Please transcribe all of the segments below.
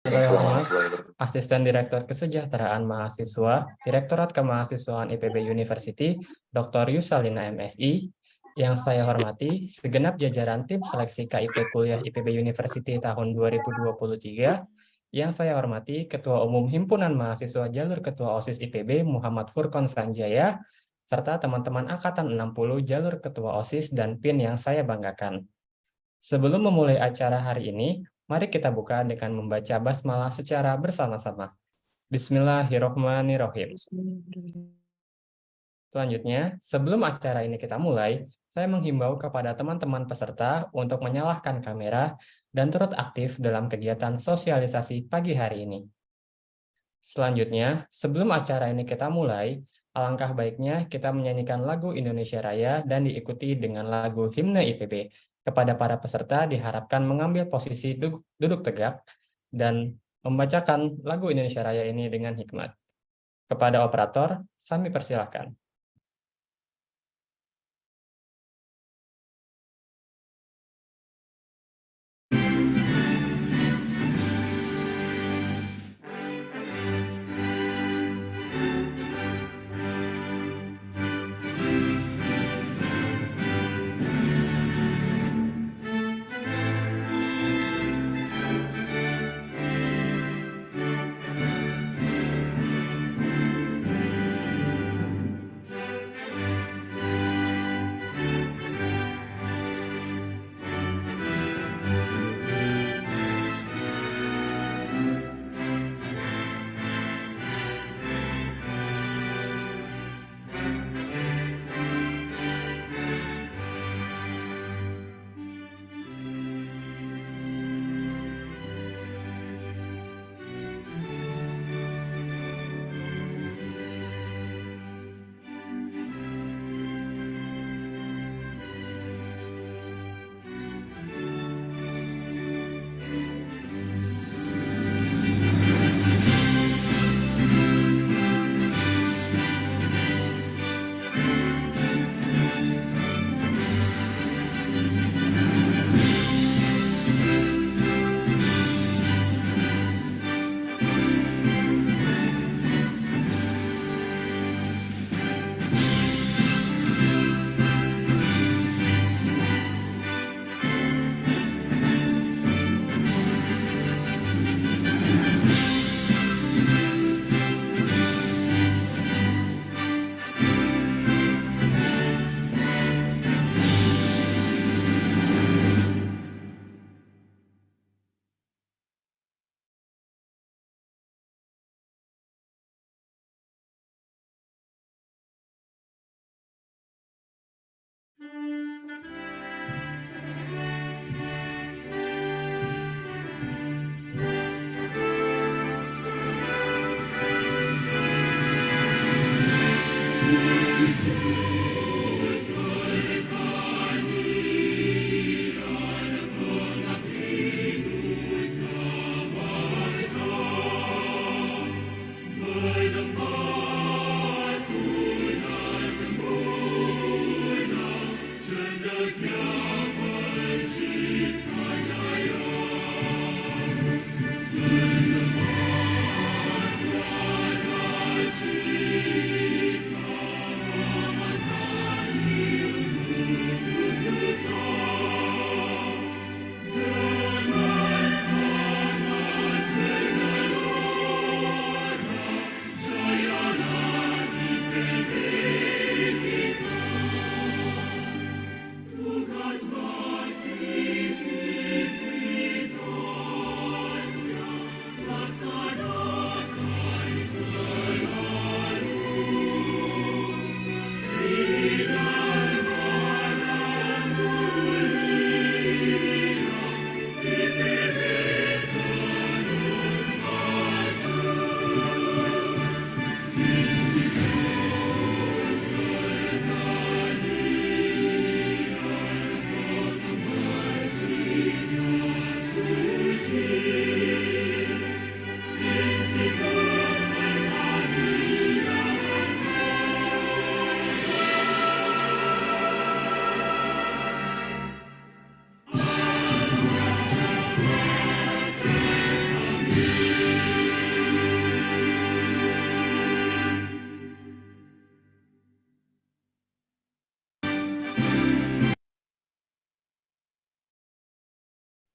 Yang saya hormat, Asisten Direktur Kesejahteraan Mahasiswa, Direktorat Kemahasiswaan IPB University, Dr. Yusalina MSI. Yang saya hormati, segenap jajaran tim seleksi KIP Kuliah IPB University tahun 2023. Yang saya hormati, Ketua Umum Himpunan Mahasiswa Jalur Ketua OSIS IPB Muhammad Furqon Sanjaya, serta teman-teman Angkatan 60 Jalur Ketua OSIS dan PIN yang saya banggakan. Sebelum memulai acara hari ini, mari kita buka dengan membaca basmalah secara bersama-sama. Bismillahirrohmanirrohim. Selanjutnya, sebelum acara ini kita mulai, saya menghimbau kepada teman-teman peserta untuk menyalakan kamera dan turut aktif dalam kegiatan sosialisasi pagi hari ini. Selanjutnya, sebelum acara ini kita mulai, alangkah baiknya kita menyanyikan lagu Indonesia Raya dan diikuti dengan lagu Himne IPB. Kepada para peserta diharapkan mengambil posisi duduk tegak dan membacakan lagu Indonesia Raya ini dengan hikmat. Kepada operator, kami persilakan.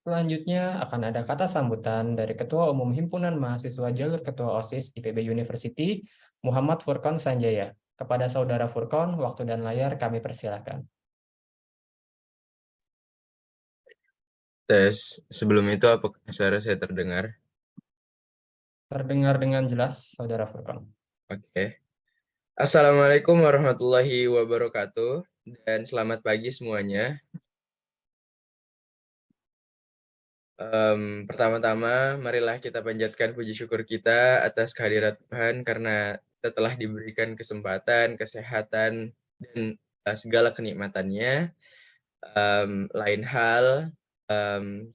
Selanjutnya akan ada kata sambutan dari Ketua Umum Himpunan Mahasiswa Jalur Ketua OSIS IPB University, Muhammad Furqon Sanjaya. Kepada Saudara Furqon, waktu dan layar kami persilakan. Tes, sebelum itu apakah suara saya terdengar? Terdengar dengan jelas, Saudara Furqon. Oke. Assalamualaikum warahmatullahi wabarakatuh, dan selamat pagi semuanya. Pertama-tama, marilah kita panjatkan puji syukur kita atas kehadirat Tuhan karena kita telah diberikan kesempatan, kesehatan, dan segala kenikmatannya. Lain hal,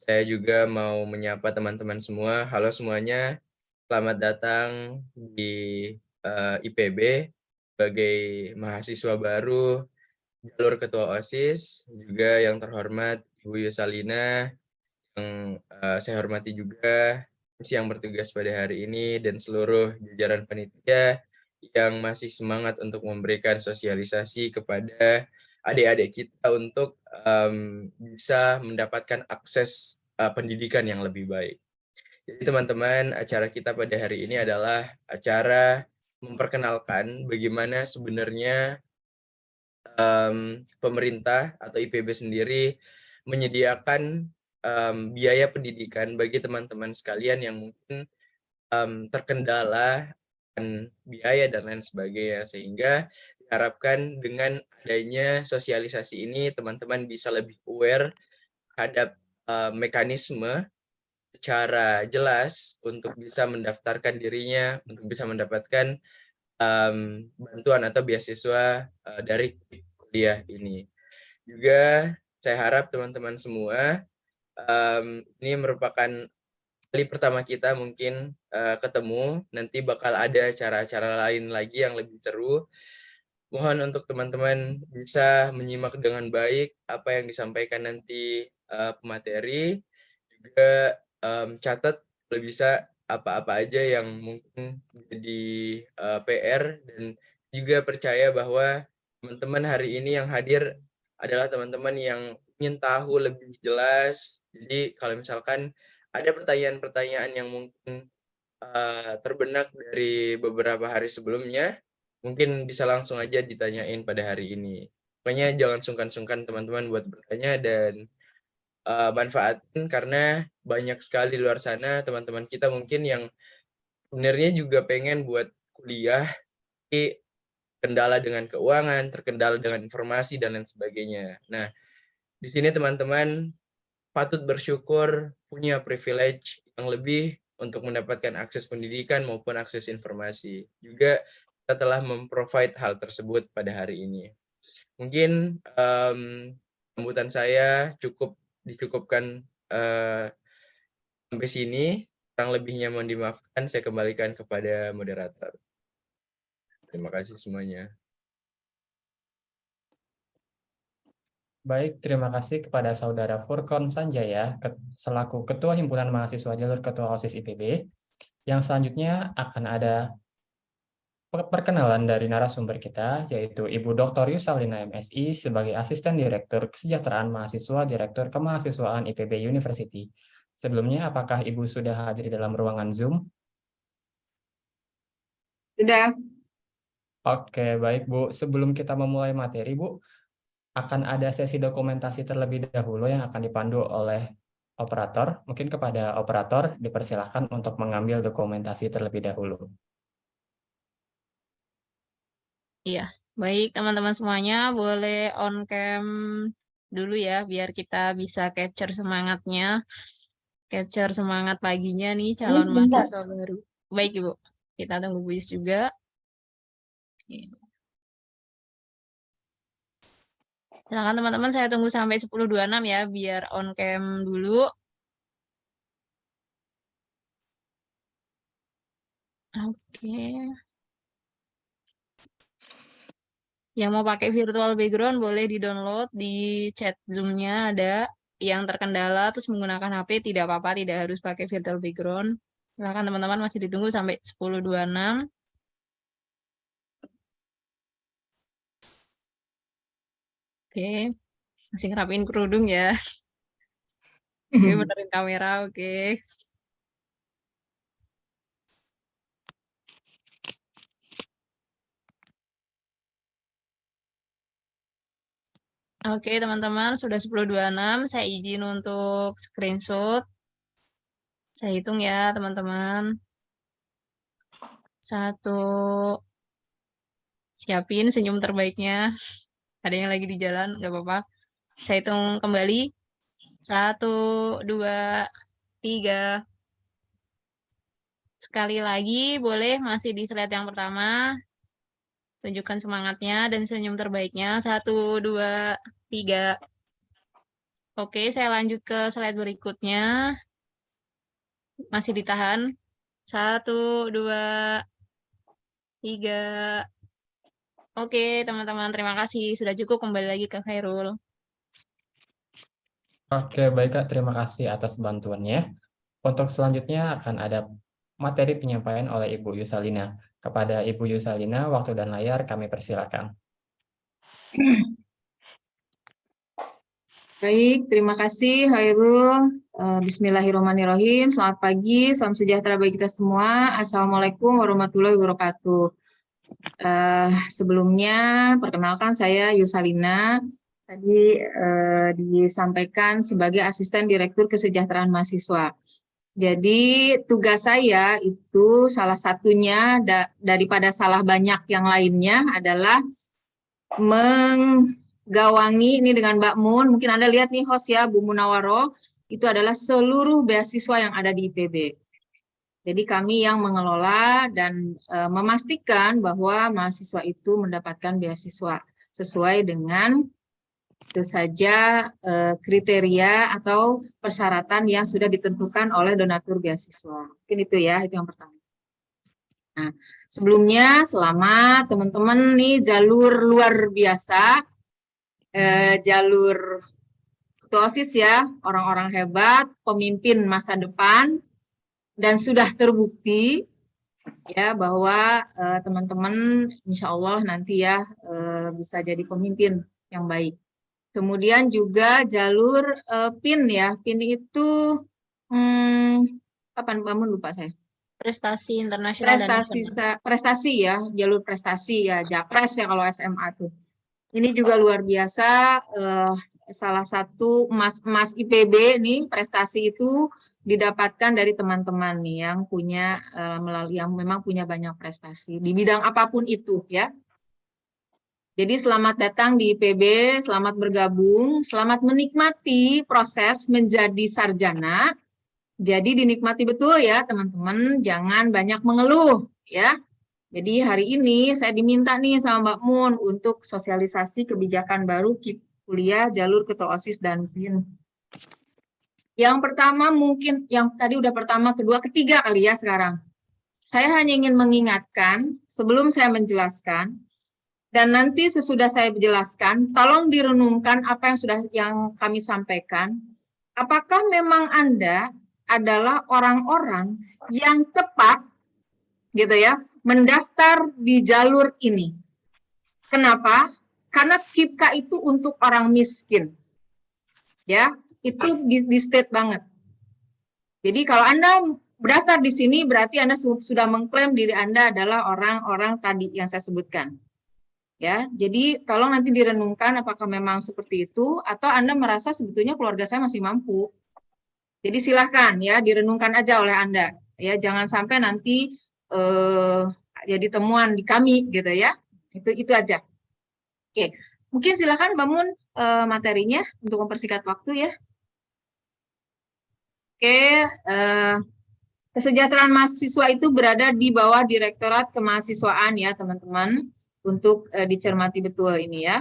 saya juga mau menyapa teman-teman semua. Halo semuanya, selamat datang di IPB sebagai mahasiswa baru jalur Ketua OSIS, juga yang terhormat Ibu Yusalina, yang saya hormati juga yang bertugas pada hari ini, dan seluruh jajaran panitia yang masih semangat untuk memberikan sosialisasi kepada adik-adik kita untuk bisa mendapatkan akses pendidikan yang lebih baik. Jadi teman-teman, acara kita pada hari ini adalah acara memperkenalkan bagaimana sebenarnya pemerintah atau IPB sendiri menyediakan biaya pendidikan bagi teman-teman sekalian yang mungkin terkendala biaya dan lain sebagainya, sehingga diharapkan dengan adanya sosialisasi ini teman-teman bisa lebih aware terhadap mekanisme secara jelas untuk bisa mendaftarkan dirinya, untuk bisa mendapatkan bantuan atau beasiswa dari kuliah ini. Juga saya harap teman-teman semua, ini merupakan kali pertama kita mungkin ketemu, nanti bakal ada acara-acara lain lagi yang lebih seru. Mohon untuk teman-teman bisa menyimak dengan baik apa yang disampaikan nanti pemateri, juga catat kalau bisa apa-apa aja yang mungkin jadi PR, dan juga percaya bahwa teman-teman hari ini yang hadir adalah teman-teman yang ingin tahu lebih jelas. Jadi kalau misalkan ada pertanyaan-pertanyaan yang mungkin terbenak dari beberapa hari sebelumnya, mungkin bisa langsung aja ditanyain pada hari ini. Pokoknya jangan sungkan-sungkan teman-teman buat bertanya, dan manfaatin karena banyak sekali di luar sana teman-teman kita mungkin yang sebenarnya juga pengen buat kuliah, tapi kendala dengan keuangan, terkendala dengan informasi, dan lain sebagainya. Nah, di sini teman-teman patut bersyukur punya privilege yang lebih untuk mendapatkan akses pendidikan maupun akses informasi. Juga kita telah memprovide hal tersebut pada hari ini. Mungkin sambutan saya dicukupkan sampai sini. Kurang lebihnya mohon dimaafkan, saya kembalikan kepada moderator. Terima kasih semuanya. Baik, terima kasih kepada Saudara Furqon Sanjaya, selaku Ketua Himpunan Mahasiswa Jalur Ketua OSIS IPB. Yang selanjutnya akan ada perkenalan dari narasumber kita, yaitu Ibu Dr. Yusalina MSI sebagai Asisten Direktur Kesejahteraan Mahasiswa Direktur Kemahasiswaan IPB University. Sebelumnya, apakah Ibu sudah hadir dalam ruangan Zoom? Sudah. Oke, baik Bu. Sebelum kita memulai materi, Bu, akan ada sesi dokumentasi terlebih dahulu yang akan dipandu oleh operator. Mungkin kepada operator dipersilakan untuk mengambil dokumentasi terlebih dahulu. Iya, baik teman-teman semuanya, boleh on cam dulu ya, biar kita bisa capture semangatnya, capture semangat paginya nih calon mahasiswa baru. Baik Ibu, kita tunggu Bu Is juga. Silakan teman-teman, saya tunggu sampai 10.26 ya, biar on cam dulu. Oke. Yang mau pakai virtual background boleh di-download di chat Zoom-nya ada. Yang terkendala terus menggunakan HP tidak apa-apa, tidak harus pakai virtual background. Silakan teman-teman, masih ditunggu sampai 10.26. Oke, masih ngerapiin kerudung ya. Oke, benerin kamera, oke. Oke, teman-teman, sudah 10.26. Saya izin untuk screenshot. Saya hitung ya, teman-teman. 1. Siapin senyum terbaiknya. Ada yang lagi di jalan, nggak apa-apa. Saya hitung kembali. 1, 2, 3. Sekali lagi, boleh masih di slide yang pertama. Tunjukkan semangatnya dan senyum terbaiknya. 1, 2, 3. Oke, saya lanjut ke slide berikutnya. Masih ditahan. 1, 2, 3. Oke, teman-teman, terima kasih. Sudah cukup, kembali lagi ke Khairul. Oke, baik Kak, terima kasih atas bantuannya. Untuk selanjutnya akan ada materi penyampaian oleh Ibu Yusalina. Kepada Ibu Yusalina, waktu dan layar kami persilakan. Baik, terima kasih Khairul. Bismillahirrahmanirrahim. Selamat pagi, salam sejahtera bagi kita semua. Assalamualaikum warahmatullahi wabarakatuh. Sebelumnya, perkenalkan saya Yusalina. Tadi disampaikan sebagai Asisten Direktur Kesejahteraan Mahasiswa. Jadi tugas saya itu salah satunya daripada salah banyak yang lainnya adalah menggawangi ini dengan Mbak Mun. Mungkin Anda lihat nih host ya, Bu Munawaro, itu adalah seluruh beasiswa yang ada di IPB. Jadi kami yang mengelola dan memastikan bahwa mahasiswa itu mendapatkan beasiswa sesuai dengan itu saja kriteria atau persyaratan yang sudah ditentukan oleh donatur beasiswa. Mungkin itu ya, itu yang pertama. Nah, sebelumnya selamat teman-teman nih jalur luar biasa, jalur ketua OSIS ya, orang-orang hebat, pemimpin masa depan, dan sudah terbukti ya bahwa teman-teman insya Allah nanti ya bisa jadi pemimpin yang baik. Kemudian juga jalur PIN ya, PIN itu kapan bangun lupa saya. Prestasi internasional dan nasional. Prestasi ya, jalur prestasi ya, Japres ya kalau SMA tuh. Ini juga luar biasa, salah satu emas IPB nih prestasi itu didapatkan dari teman-teman nih yang punya yang memang punya banyak prestasi di bidang apapun itu ya. Jadi selamat datang di IPB, selamat bergabung, selamat menikmati proses menjadi sarjana. Jadi dinikmati betul ya teman-teman, jangan banyak mengeluh ya. Jadi hari ini saya diminta nih sama Mbak Mun untuk sosialisasi kebijakan baru KIP kuliah jalur ketua OSIS dan PIN. Yang pertama mungkin, yang tadi udah pertama, kedua, ketiga kali ya sekarang. Saya hanya ingin mengingatkan sebelum saya menjelaskan, dan nanti sesudah saya menjelaskan, tolong direnungkan apa yang kami sampaikan. Apakah memang Anda adalah orang-orang yang tepat, gitu ya, mendaftar di jalur ini? Kenapa? Karena KIPK itu untuk orang miskin, ya, itu di state banget. Jadi kalau Anda berdaftar di sini, berarti Anda sudah mengklaim diri Anda adalah orang-orang tadi yang saya sebutkan. Ya, jadi tolong nanti direnungkan apakah memang seperti itu atau Anda merasa sebetulnya keluarga saya masih mampu. Jadi silahkan ya direnungkan aja oleh Anda. Ya, jangan sampai nanti jadi temuan di kami gitu ya. Itu aja. Oke, mungkin silahkan bangun materinya untuk mempersingkat waktu ya. Oke, kesejahteraan mahasiswa itu berada di bawah Direktorat Kemahasiswaan ya teman-teman. Untuk dicermati betul ini ya.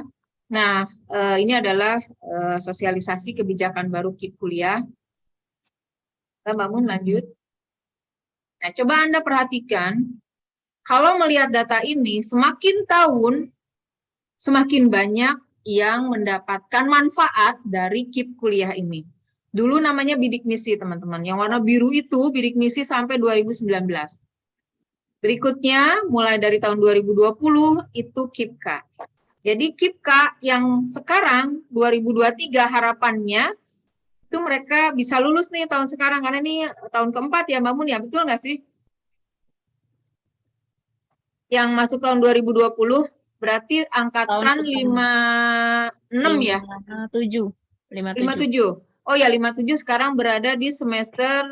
Nah, ini adalah sosialisasi kebijakan baru KIP kuliah. Kita bangun lanjut. Nah, coba Anda perhatikan, kalau melihat data ini, semakin tahun, semakin banyak yang mendapatkan manfaat dari KIP kuliah ini. Dulu namanya bidik misi, teman-teman. Yang warna biru itu bidik misi sampai 2019. Berikutnya, mulai dari tahun 2020, itu KIPKA. Jadi KIPKA yang sekarang, 2023, harapannya, itu mereka bisa lulus nih tahun sekarang, karena ini tahun keempat ya, Mbak Mun, ya? Betul nggak sih? Yang masuk tahun 2020, berarti angkatan 56 ya? 57. 57. 57. Oh ya, 57 sekarang berada di semester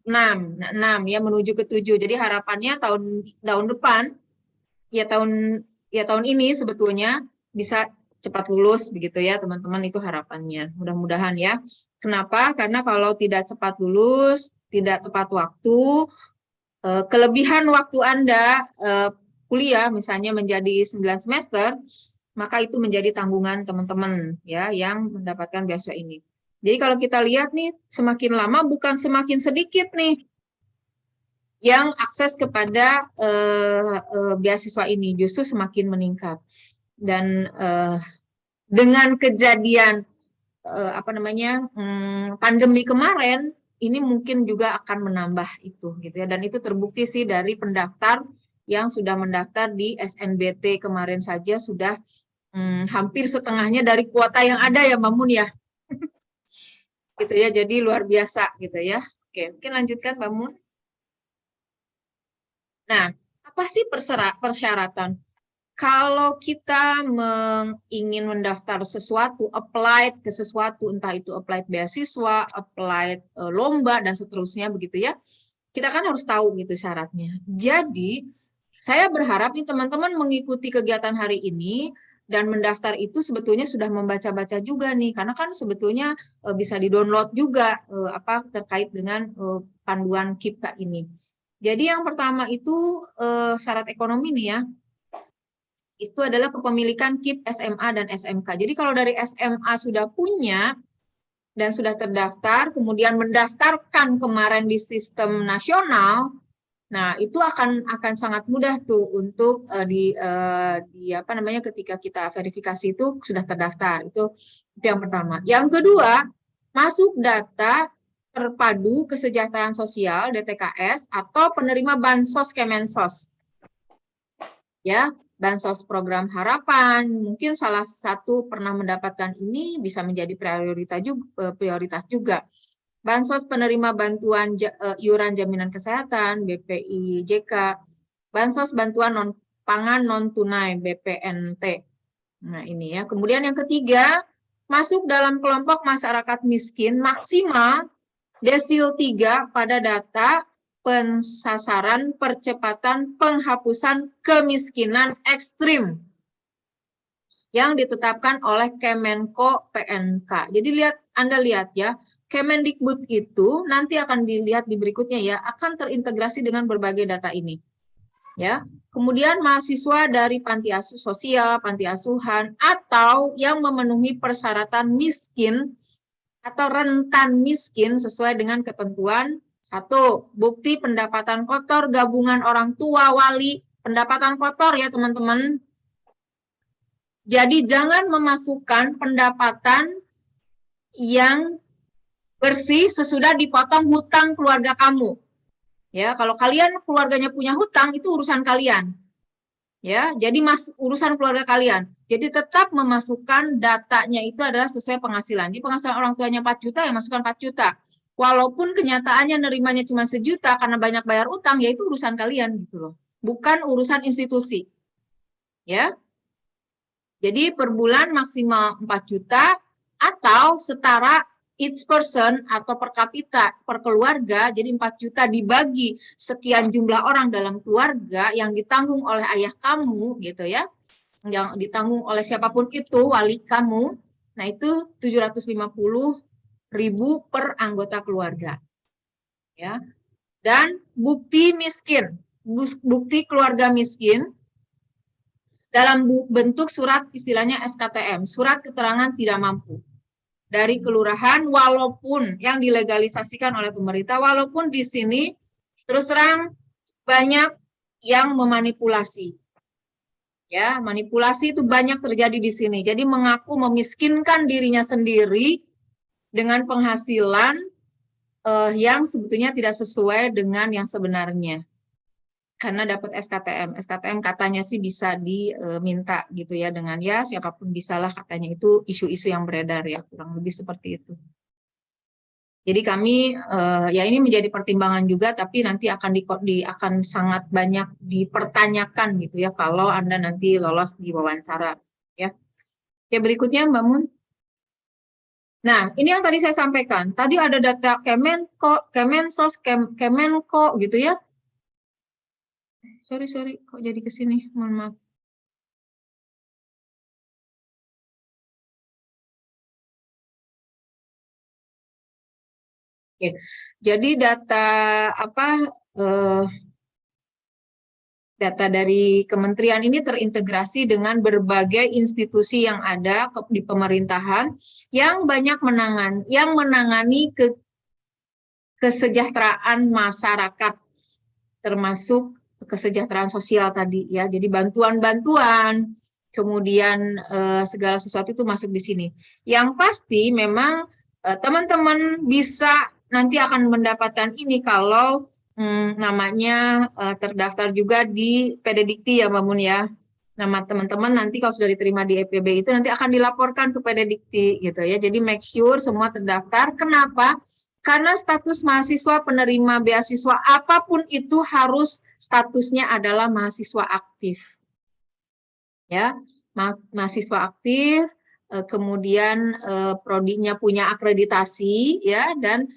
6 ya, menuju ke 7. Jadi harapannya tahun depan ya tahun ini sebetulnya bisa cepat lulus begitu ya, teman-teman, itu harapannya. Mudah-mudahan ya. Kenapa? Karena kalau tidak cepat lulus, tidak tepat waktu, kelebihan waktu Anda kuliah misalnya menjadi 9 semester, maka itu menjadi tanggungan teman-teman ya yang mendapatkan beasiswa ini. Jadi kalau kita lihat nih, semakin lama bukan semakin sedikit nih yang akses kepada beasiswa ini, justru semakin meningkat. Dan dengan kejadian pandemi kemarin, ini mungkin juga akan menambah itu gitu ya. Dan itu terbukti sih dari pendaftar yang sudah mendaftar di SNBT kemarin saja sudah hampir setengahnya dari kuota yang ada ya, Mbak Mun ya. Gitu ya, jadi luar biasa gitu ya. Oke, mungkin lanjutkan Mbak Mun. Nah, apa sih persyaratan? Kalau kita ingin mendaftar sesuatu, apply ke sesuatu, entah itu apply beasiswa, apply lomba, dan seterusnya begitu ya, kita kan harus tahu gitu syaratnya. Jadi, saya berharap nih teman-teman mengikuti kegiatan hari ini, dan mendaftar itu sebetulnya sudah membaca-baca juga nih, karena kan sebetulnya bisa di-download juga terkait dengan panduan KIPKA ini. Jadi yang pertama itu syarat ekonomi nih ya, itu adalah kepemilikan KIP SMA dan SMK. Jadi kalau dari SMA sudah punya dan sudah terdaftar, kemudian mendaftarkan kemarin di sistem nasional, nah itu akan sangat mudah tuh untuk ketika kita verifikasi itu sudah terdaftar. Itu yang pertama. Yang kedua, masuk data terpadu kesejahteraan sosial DTKS atau penerima bansos Kemensos. Ya, bansos program harapan, mungkin salah satu pernah mendapatkan ini bisa menjadi prioritas juga. Bansos penerima bantuan iuran jaminan kesehatan, BPI JK, bansos bantuan pangan non-tunai, BPNT. Nah ini ya. Kemudian yang ketiga, masuk dalam kelompok masyarakat miskin maksimal desil 3 pada data pensasaran percepatan penghapusan kemiskinan ekstrim yang ditetapkan oleh Kemenko PNK. Jadi Anda lihat ya, Kemendikbud itu nanti akan dilihat di berikutnya ya, akan terintegrasi dengan berbagai data ini. Ya. Kemudian mahasiswa dari panti asuh sosial, panti asuhan, atau yang memenuhi persyaratan miskin atau rentan miskin sesuai dengan ketentuan 1. Bukti pendapatan kotor gabungan orang tua wali, pendapatan kotor ya teman-teman. Jadi jangan memasukkan pendapatan yang bersih sesudah dipotong hutang keluarga kamu. Ya, kalau kalian keluarganya punya hutang itu urusan kalian. Ya, jadi urusan keluarga kalian. Jadi tetap memasukkan datanya itu adalah sesuai penghasilan. Di penghasilan orang tuanya 4 juta ya masukkan 4 juta. Walaupun kenyataannya nerimanya cuma 1 juta karena banyak bayar utang, ya itu urusan kalian gitu loh. Bukan urusan institusi. Ya. Jadi per bulan maksimal 4 juta atau setara each person atau per kapita, per keluarga, jadi 4 juta dibagi sekian jumlah orang dalam keluarga yang ditanggung oleh ayah kamu, gitu ya, yang ditanggung oleh siapapun itu, wali kamu, nah itu 750.000 per anggota keluarga. Ya. Dan bukti miskin, bukti keluarga miskin, dalam bentuk surat istilahnya SKTM, surat keterangan tidak mampu. Dari kelurahan, walaupun yang dilegalisasikan oleh pemerintah, walaupun di sini terus terang banyak yang memanipulasi. Ya, manipulasi itu banyak terjadi di sini. Jadi mengaku memiskinkan dirinya sendiri dengan penghasilan yang sebetulnya tidak sesuai dengan yang sebenarnya. Karena dapat SKTM. SKTM katanya sih bisa diminta gitu ya, dengan ya siapapun bisalah katanya, itu isu-isu yang beredar ya, kurang lebih seperti itu. Jadi kami ya ini menjadi pertimbangan juga, tapi nanti akan sangat banyak dipertanyakan gitu ya kalau Anda nanti lolos di wawancara ya. Oke, berikutnya Mbak Mun. Nah, ini yang tadi saya sampaikan. Tadi ada data Kemenko, Kemensos, Kemenko gitu ya. Sorry, kok jadi ke sini? Mohon maaf. Oke. Jadi data data dari kementerian ini terintegrasi dengan berbagai institusi yang ada di pemerintahan yang banyak menangani kesejahteraan masyarakat, termasuk kesejahteraan sosial tadi ya. Jadi bantuan-bantuan, kemudian segala sesuatu itu masuk di sini. Yang pasti memang teman-teman bisa nanti akan mendapatkan ini kalau namanya terdaftar juga di PDDikti ya Mbak Mun ya. Nama teman-teman nanti kalau sudah diterima di EPB itu nanti akan dilaporkan ke PDDikti gitu ya. Jadi make sure semua terdaftar. Kenapa? Karena status mahasiswa penerima beasiswa apapun itu harus statusnya adalah mahasiswa aktif. Ya, mahasiswa aktif, kemudian prodinya punya akreditasi ya, dan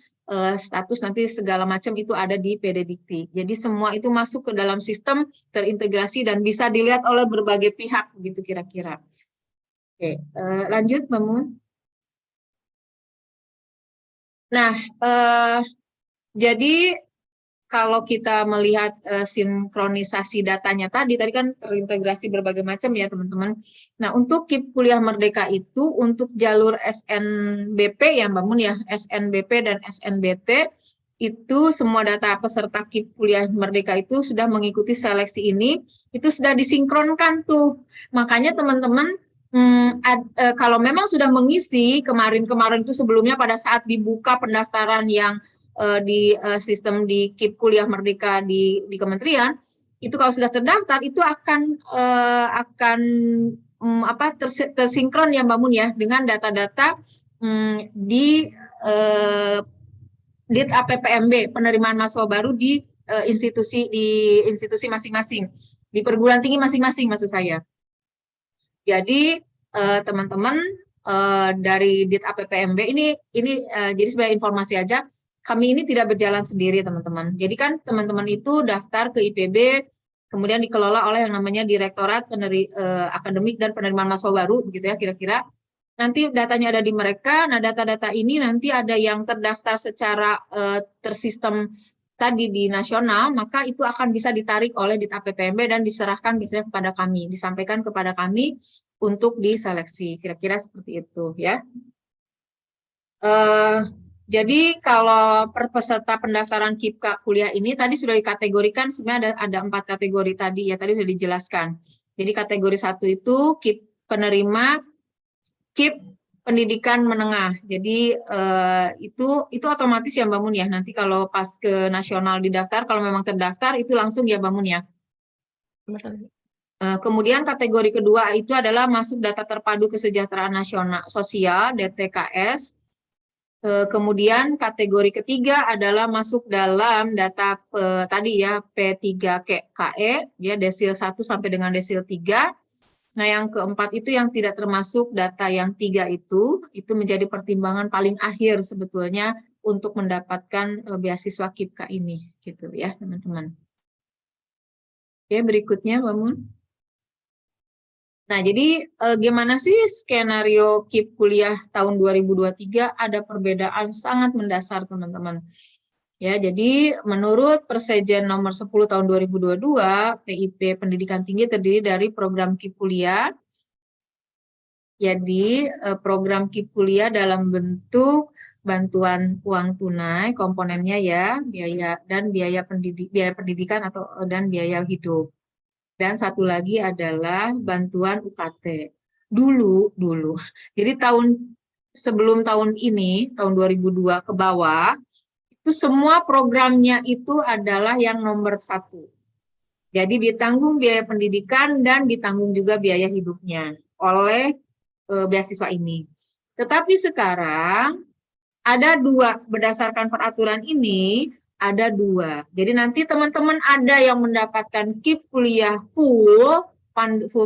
status nanti segala macam itu ada di PDDikti. Jadi semua itu masuk ke dalam sistem terintegrasi dan bisa dilihat oleh berbagai pihak gitu kira-kira. Oke, lanjut Mbak Mun. Nah, jadi kalau kita melihat sinkronisasi datanya tadi kan terintegrasi berbagai macam ya teman-teman. Nah, untuk KIP Kuliah Merdeka itu untuk jalur SNBP ya Mbak Mun ya, SNBP dan SNBT itu semua data peserta KIP Kuliah Merdeka itu sudah mengikuti seleksi ini, itu sudah disinkronkan tuh. Makanya teman-teman kalau memang sudah mengisi kemarin-kemarin itu sebelumnya pada saat dibuka pendaftaran yang di sistem di KIP Kuliah Merdeka di kementerian, itu kalau sudah terdaftar itu akan tersinkron ya Mbak Mun ya dengan data-data di DIT APPMB, penerimaan mahasiswa baru di institusi masing-masing, di perguruan tinggi masing-masing maksud saya. Jadi teman-teman dari DIT APPMB ini jadi sebagai informasi aja, kami ini tidak berjalan sendiri teman-teman. Jadi kan teman-teman itu daftar ke IPB, kemudian dikelola oleh yang namanya Direktorat Akademik dan Penerimaan Mahasiswa Baru, begitu ya kira-kira. Nanti datanya ada di mereka. Nah, data-data ini nanti ada yang terdaftar secara tersistem tadi di nasional, maka itu akan bisa ditarik oleh DIT APPMB dan diserahkan biasanya kepada kami, disampaikan kepada kami untuk diseleksi. Kira-kira seperti itu ya. Jadi kalau peserta pendaftaran KIP kuliah ini tadi sudah dikategorikan, sebenarnya ada 4 kategori tadi ya, tadi sudah dijelaskan. Jadi kategori 1 itu KIP penerima KIP pendidikan menengah. Jadi itu otomatis ya Mbak Mun ya, nanti kalau pas ke nasional didaftar, kalau memang terdaftar itu langsung ya Mbak Mun ya. Kemudian kategori kedua itu adalah masuk data terpadu kesejahteraan nasional sosial DTKS. Kemudian kategori ketiga adalah masuk dalam data tadi ya P3KE ya desil 1 sampai dengan desil 3. Nah, yang keempat itu yang tidak termasuk data yang 3 itu menjadi pertimbangan paling akhir sebetulnya untuk mendapatkan beasiswa KIPK ini gitu ya, teman-teman. Oke, berikutnya Mbak Mun. Nah, jadi gimana sih skenario KIP kuliah tahun 2023? Ada perbedaan sangat mendasar, teman-teman. Ya, jadi menurut Persejen nomor 10 tahun 2022, PIP Pendidikan Tinggi terdiri dari program KIP kuliah. Jadi, program KIP kuliah dalam bentuk bantuan uang tunai, komponennya ya, biaya pendidikan dan biaya hidup. Dan satu lagi adalah bantuan UKT. Dulu. Jadi tahun sebelum tahun ini, tahun 2002 ke bawah, itu semua programnya itu adalah yang nomor 1. Jadi ditanggung biaya pendidikan dan ditanggung juga biaya hidupnya oleh beasiswa ini. Tetapi sekarang ada 2, berdasarkan peraturan ini ada 2. Jadi nanti teman-teman ada yang mendapatkan KIP kuliah full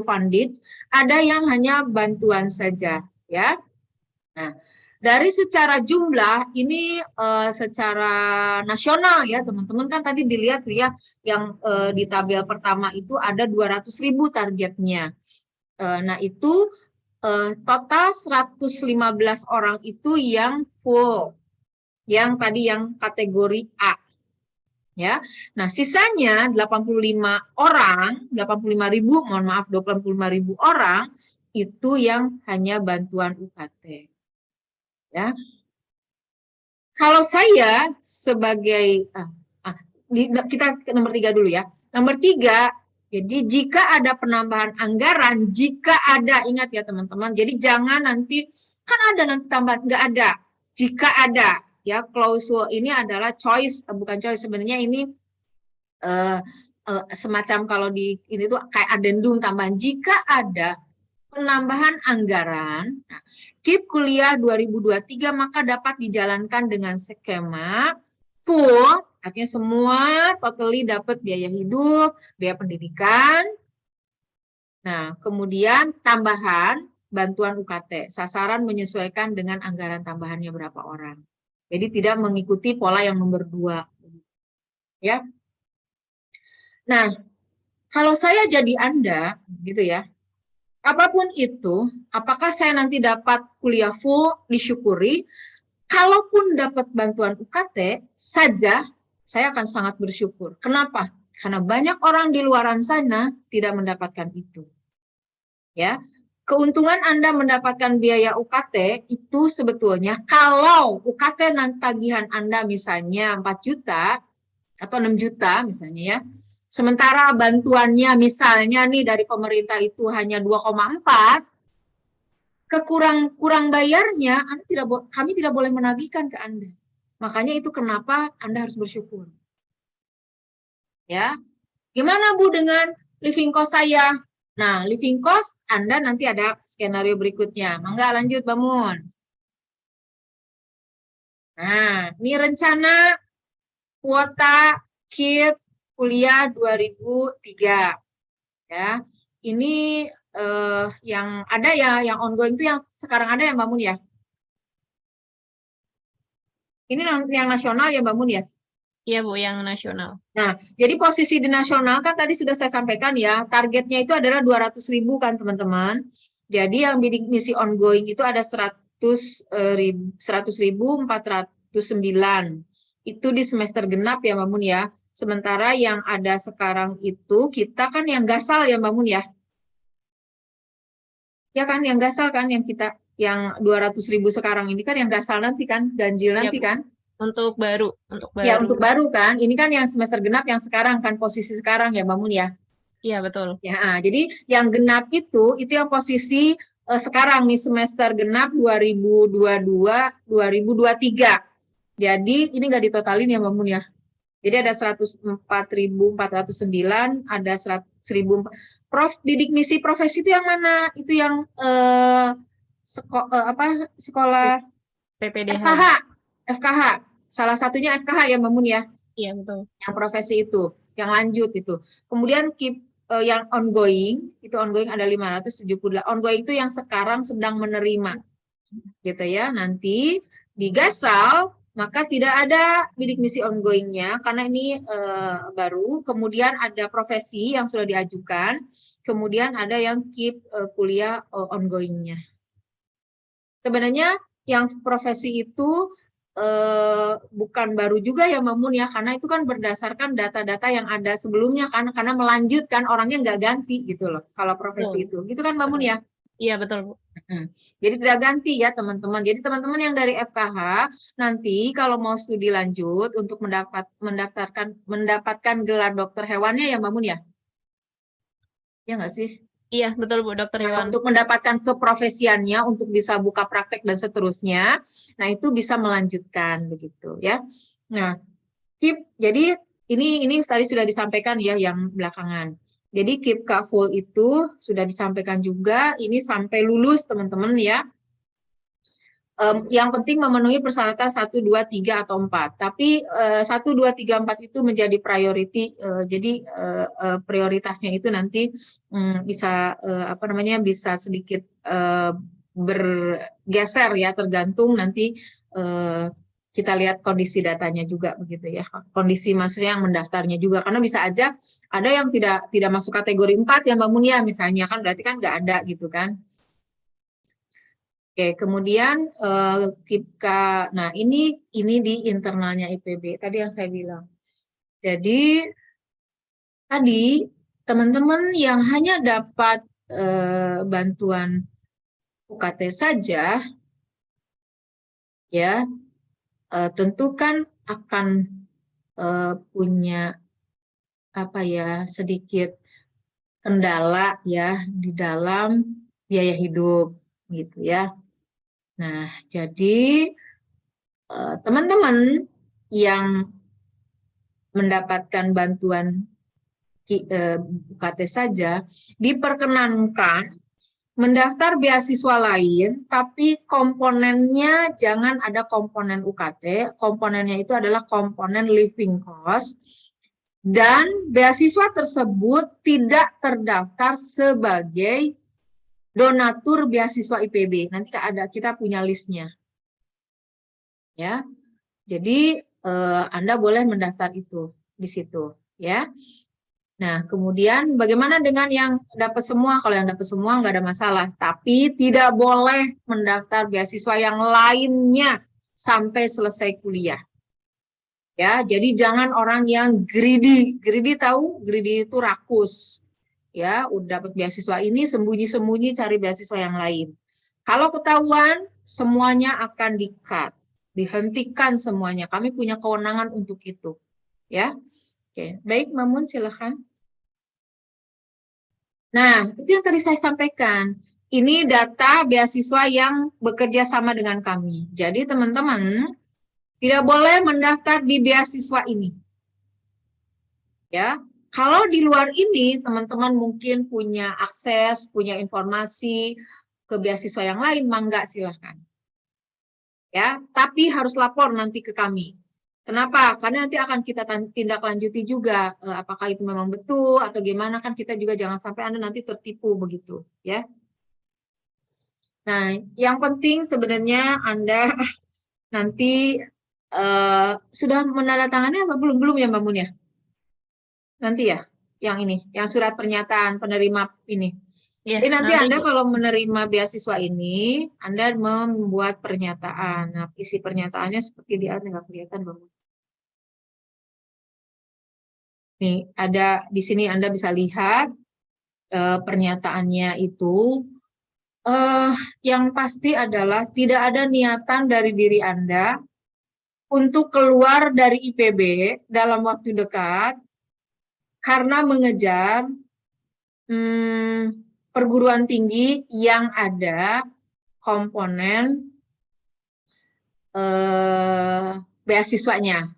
funded, ada yang hanya bantuan saja, ya. Nah, dari secara jumlah ini secara nasional ya teman-teman, kan tadi dilihat tuh ya yang di tabel pertama itu ada 200.000 targetnya. Nah itu total 115 orang itu yang full, yang tadi yang kategori A. Ya, nah sisanya 85 orang, 85.000, mohon maaf 25.000 orang itu yang hanya bantuan UKT. Ya, kalau saya sebagai kita ke nomor 3 dulu ya. Nomor 3, jadi jika ada penambahan anggaran, jika ada, ingat ya teman-teman, jadi jangan nanti kan ada nanti tambahan, nggak ada. Jika ada, ya klausul ini adalah choice, bukan choice sebenarnya ini semacam kalau di ini tuh kayak addendum tambahan. Jika ada penambahan anggaran, KIP kuliah 2023 maka dapat dijalankan dengan skema full, artinya semua totally dapat biaya hidup, biaya pendidikan. Nah, kemudian tambahan bantuan UKT, sasaran menyesuaikan dengan anggaran tambahannya berapa orang. Jadi tidak mengikuti pola yang nomor 2. Ya. Nah, kalau saya jadi Anda, gitu ya, apapun itu, apakah saya nanti dapat kuliah full, disyukuri. Kalaupun dapat bantuan UKT saja, saya akan sangat bersyukur. Kenapa? Karena banyak orang di luaran sana tidak mendapatkan itu. Ya, keuntungan Anda mendapatkan biaya UKT itu sebetulnya kalau UKT nanti tagihan Anda misalnya 4 juta atau 6 juta misalnya ya. Sementara bantuannya misalnya nih dari pemerintah itu hanya 2,4, kurang bayarnya, kami tidak boleh menagihkan ke Anda. Makanya itu kenapa Anda harus bersyukur. Ya, gimana Bu dengan living cost saya? Nah, living cost Anda nanti ada skenario berikutnya. Mangga lanjut, Bamun. Nah, ini rencana kuota KIP kuliah 2003. Ya, ini yang ada ya, yang ongoing itu yang sekarang ada ya Mbak Mun ya? Ini yang nasional ya Mbak Mun ya? Iya Bu, yang nasional. Nah, jadi posisi di nasional kan tadi sudah saya sampaikan ya, targetnya itu adalah 200.000 kan teman-teman. Jadi yang bidik misi ongoing itu ada 100.409. Itu di semester genap ya Mbak Mun ya. Sementara yang ada sekarang itu kita kan yang gasal ya Mbak Mun ya. Ya kan, yang gasal kan, yang kita yang 200.000 sekarang ini kan yang gasal nanti kan, ganjil nanti kan. Untuk baru. Ya, untuk baru kan. Ini kan yang semester genap yang sekarang kan, posisi sekarang ya Mbak Mun ya. Iya, betul. Ya, jadi yang genap itu yang posisi sekarang nih semester genap 2022-2023. Jadi ini nggak ditotalin ya Mbak Mun ya. Jadi ada 104.409, ada 100.000. Prof, bidik misi profesi itu yang mana? Itu yang sekolah PPDH. FKH. Salah satunya FKH ya Mbak Mun ya? Iya, betul. Yang profesi itu, yang lanjut itu. Kemudian yang ongoing, itu ongoing ada 578. Ongoing itu yang sekarang sedang menerima. Gitu ya. Nanti di gasal maka tidak ada bidik misi ongoingnya karena ini baru. Kemudian ada profesi yang sudah diajukan, kemudian ada yang KIP kuliah ongoingnya. Sebenarnya yang profesi itu bukan baru juga ya Mbak Mun ya, karena itu kan berdasarkan data-data yang ada sebelumnya kan, karena melanjutkan orangnya nggak ganti gitu loh kalau profesi itu. Gitu kan Mbak Mun ya? Iya, betul Bu. Jadi tidak ganti ya teman-teman. Jadi teman-teman yang dari FKH nanti kalau mau studi lanjut untuk mendapatkan gelar dokter hewannya ya Mbak Mun ya? Ya nggak sih? Iya, betul Bu, Dokter Nah, Iwan. untuk mendapatkan keprofesiannya, untuk bisa buka praktek dan seterusnya, nah itu bisa melanjutkan begitu ya. Nah, jadi ini tadi sudah disampaikan ya yang belakangan. Jadi KIP full itu sudah disampaikan juga, ini sampai lulus teman-teman ya. Yang penting memenuhi persyaratan 1, 2, 3, atau 4. Tapi 1, 2, 3, 4 itu menjadi priority. Jadi prioritasnya itu nanti bisa bisa sedikit bergeser ya, tergantung nanti kita lihat kondisi datanya juga begitu ya. Kondisi maksudnya yang mendaftarnya juga, karena bisa aja ada yang tidak masuk kategori 4 ya Mbak Munia misalnya, kan berarti kan nggak ada gitu kan. Oke, kemudian nah ini di internalnya IPB tadi yang saya bilang. Jadi tadi teman-teman yang hanya dapat bantuan UKT saja, ya tentu kan akan punya sedikit kendala ya di dalam biaya hidup gitu ya. Nah, jadi teman-teman yang mendapatkan bantuan UKT saja diperkenankan mendaftar beasiswa lain, tapi komponennya jangan ada komponen UKT, komponennya itu adalah komponen living cost, dan beasiswa tersebut tidak terdaftar sebagai donatur beasiswa IPB. Nanti kita punya listnya. Ya, jadi Anda boleh mendaftar itu di situ, ya. Nah, kemudian bagaimana dengan yang dapat semua? Kalau yang dapat semua nggak ada masalah, tapi tidak boleh mendaftar beasiswa yang lainnya sampai selesai kuliah. Ya, jadi jangan orang yang greedy. Greedy tahu? Greedy itu rakus. Ya, udah dapat beasiswa ini sembunyi-sembunyi cari beasiswa yang lain. Kalau ketahuan, semuanya akan di-cut, dihentikan semuanya. Kami punya kewenangan untuk itu. Ya, oke. Baik, Mamun, silakan. Nah, itu yang tadi saya sampaikan. Ini data beasiswa yang bekerja sama dengan kami. Jadi, teman-teman tidak boleh mendaftar di beasiswa ini. Ya, kalau di luar ini, teman-teman mungkin punya akses, punya informasi ke beasiswa yang lain, mangga silahkan. Ya, tapi harus lapor nanti ke kami. Kenapa? Karena nanti akan kita tindak lanjuti juga, apakah itu memang betul atau gimana, kan kita juga jangan sampai Anda nanti tertipu begitu, ya. Nah, yang penting sebenarnya Anda nanti sudah menandatangani apa belum ya Mbak Mun ya? Nanti ya, yang ini, yang surat pernyataan penerima ini. Ya, Jadi nanti Anda Bu. kalau menerima beasiswa ini, Anda membuat pernyataan. Nah, isi pernyataannya seperti di Anda nggak kelihatan, Bang. Nih, ada di sini Anda bisa lihat pernyataannya itu. Yang pasti adalah tidak ada niatan dari diri Anda untuk keluar dari IPB dalam waktu dekat karena mengejar perguruan tinggi yang ada komponen beasiswanya.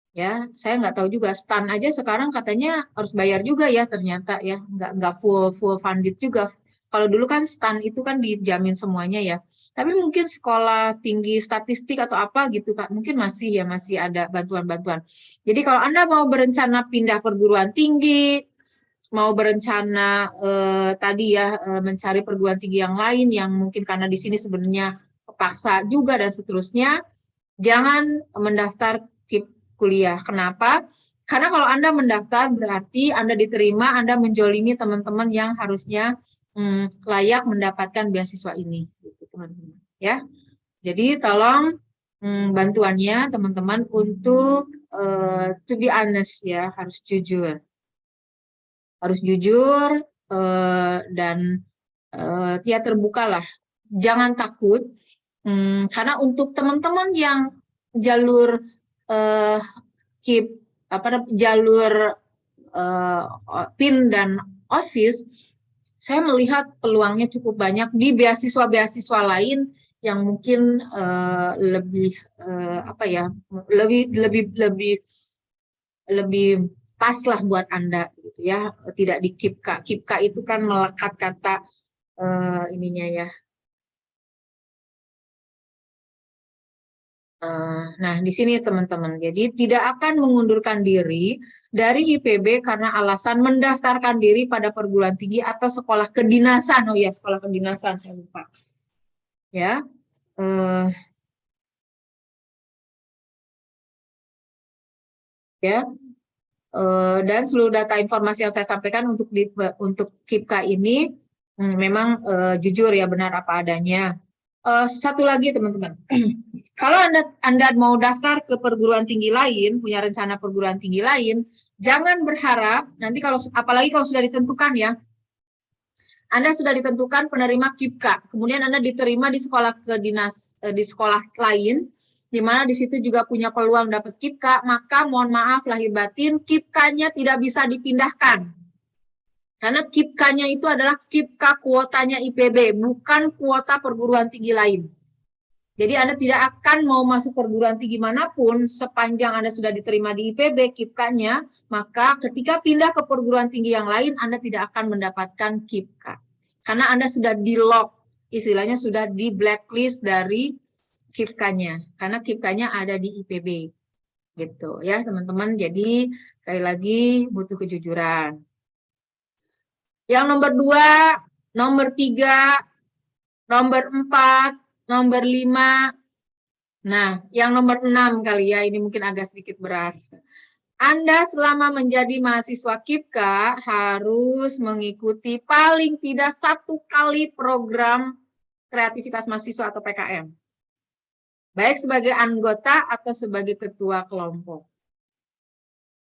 Ya, saya nggak tahu juga. STAN aja sekarang katanya harus bayar juga ya ternyata ya, nggak full funded juga. Kalau dulu kan STAN itu kan dijamin semuanya ya. Tapi mungkin sekolah tinggi statistik atau apa gitu kan, mungkin masih ada bantuan-bantuan. Jadi kalau Anda mau berencana pindah perguruan tinggi, mau berencana tadi ya mencari perguruan tinggi yang lain yang mungkin karena di sini sebenarnya paksa juga dan seterusnya, jangan mendaftar KIP kuliah. Kenapa? Karena kalau Anda mendaftar berarti Anda diterima, Anda menjolimi teman-teman yang harusnya layak mendapatkan beasiswa ini, gitu, teman-teman. Ya, jadi tolong bantuannya teman-teman untuk to be honest ya, harus jujur dan ya terbukalah, jangan takut. Karena untuk teman-teman yang jalur jalur PIN dan OSIS saya melihat peluangnya cukup banyak di beasiswa-beasiswa lain yang mungkin lebih apa ya, lebih pas lah buat Anda gitu ya, tidak di KIPKA. KIPKA itu kan melekat kata ininya ya. Nah, di sini teman-teman, jadi tidak akan mengundurkan diri dari IPB karena alasan mendaftarkan diri pada perguruan tinggi atau sekolah kedinasan. Oh ya, sekolah kedinasan, saya lupa. Ya, ya. Dan seluruh data informasi yang saya sampaikan untuk KIPKA ini memang jujur ya, benar apa adanya. Satu lagi teman-teman, kalau Anda mau daftar ke perguruan tinggi lain, punya rencana perguruan tinggi lain, jangan berharap nanti apalagi kalau sudah ditentukan ya, Anda sudah ditentukan penerima KIPKA, kemudian Anda diterima di sekolah di sekolah lain, di mana di situ juga punya peluang dapat KIPKA, maka mohon maaf lahir batin, KIPKA-nya tidak bisa dipindahkan. Karena KIPKA-nya itu adalah KIPKA kuotanya IPB, bukan kuota perguruan tinggi lain. Jadi Anda tidak akan mau masuk perguruan tinggi manapun sepanjang Anda sudah diterima di IPB KIPKA-nya, maka ketika pindah ke perguruan tinggi yang lain Anda tidak akan mendapatkan KIPKA. Karena Anda sudah di-lock, istilahnya sudah di blacklist dari KIPKA-nya. Karena KIPKA-nya ada di IPB. Gitu ya teman-teman. Jadi sekali lagi butuh kejujuran. Yang nomor 2, nomor 3, nomor 4, nomor 5. Nah, yang nomor 6 kali ya, ini mungkin agak sedikit berat. Anda selama menjadi mahasiswa KIPKA harus mengikuti paling tidak 1 kali program kreativitas mahasiswa atau PKM. Baik sebagai anggota atau sebagai ketua kelompok.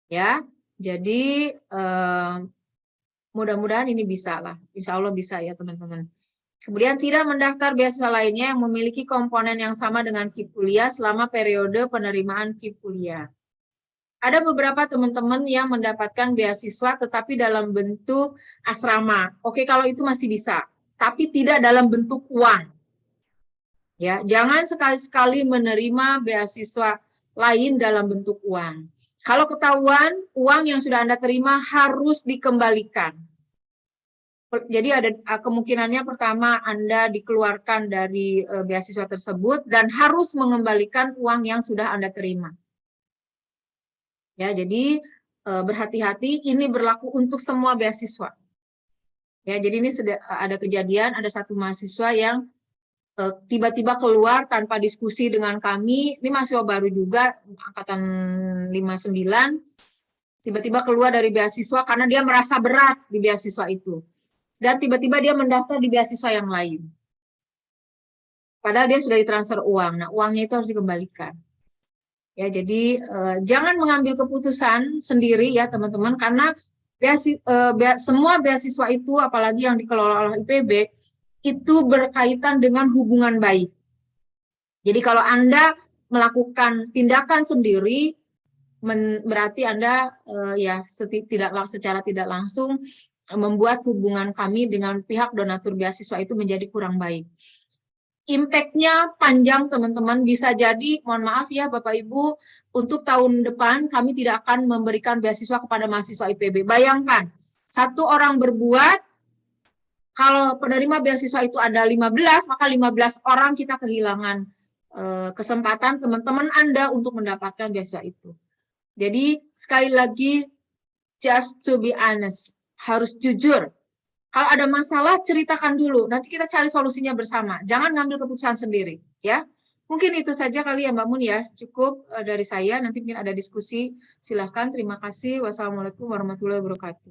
Ya, jadi mudah-mudahan ini bisa lah, insya Allah bisa ya teman-teman. Kemudian tidak mendaftar beasiswa lainnya yang memiliki komponen yang sama dengan KIP kuliah selama periode penerimaan KIP kuliah. Ada beberapa teman-teman yang mendapatkan beasiswa tetapi dalam bentuk asrama. Oke, kalau itu masih bisa, tapi tidak dalam bentuk uang. Ya, jangan sekali-sekali menerima beasiswa lain dalam bentuk uang. Kalau ketahuan, uang yang sudah Anda terima harus dikembalikan. Jadi ada kemungkinannya pertama Anda dikeluarkan dari beasiswa tersebut dan harus mengembalikan uang yang sudah Anda terima. Ya, jadi berhati-hati, ini berlaku untuk semua beasiswa. Ya, jadi ini sudah ada kejadian, ada satu mahasiswa yang tiba-tiba keluar tanpa diskusi dengan kami, ini mahasiswa baru juga, angkatan 59, tiba-tiba keluar dari beasiswa karena dia merasa berat di beasiswa itu. Dan tiba-tiba dia mendaftar di beasiswa yang lain. Padahal dia sudah ditransfer uang, nah uangnya itu harus dikembalikan. Ya, jadi jangan mengambil keputusan sendiri ya teman-teman, karena semua beasiswa itu, apalagi yang dikelola oleh IPB, itu berkaitan dengan hubungan baik. Jadi kalau Anda melakukan tindakan sendiri, berarti Anda ya secara tidak langsung membuat hubungan kami dengan pihak donatur beasiswa itu menjadi kurang baik. Impact-nya panjang teman-teman, bisa jadi, mohon maaf ya Bapak Ibu, untuk tahun depan kami tidak akan memberikan beasiswa kepada mahasiswa IPB. Bayangkan, satu orang berbuat, kalau penerima beasiswa itu ada 15, maka 15 orang kita kehilangan kesempatan teman-teman Anda untuk mendapatkan beasiswa itu. Jadi sekali lagi, just to be honest, harus jujur. Kalau ada masalah, ceritakan dulu. Nanti kita cari solusinya bersama. Jangan ngambil keputusan sendiri, ya. Mungkin itu saja kali ya Mbak Mun ya. Cukup dari saya. Nanti mungkin ada diskusi. Silahkan. Terima kasih. Wassalamualaikum warahmatullahi wabarakatuh.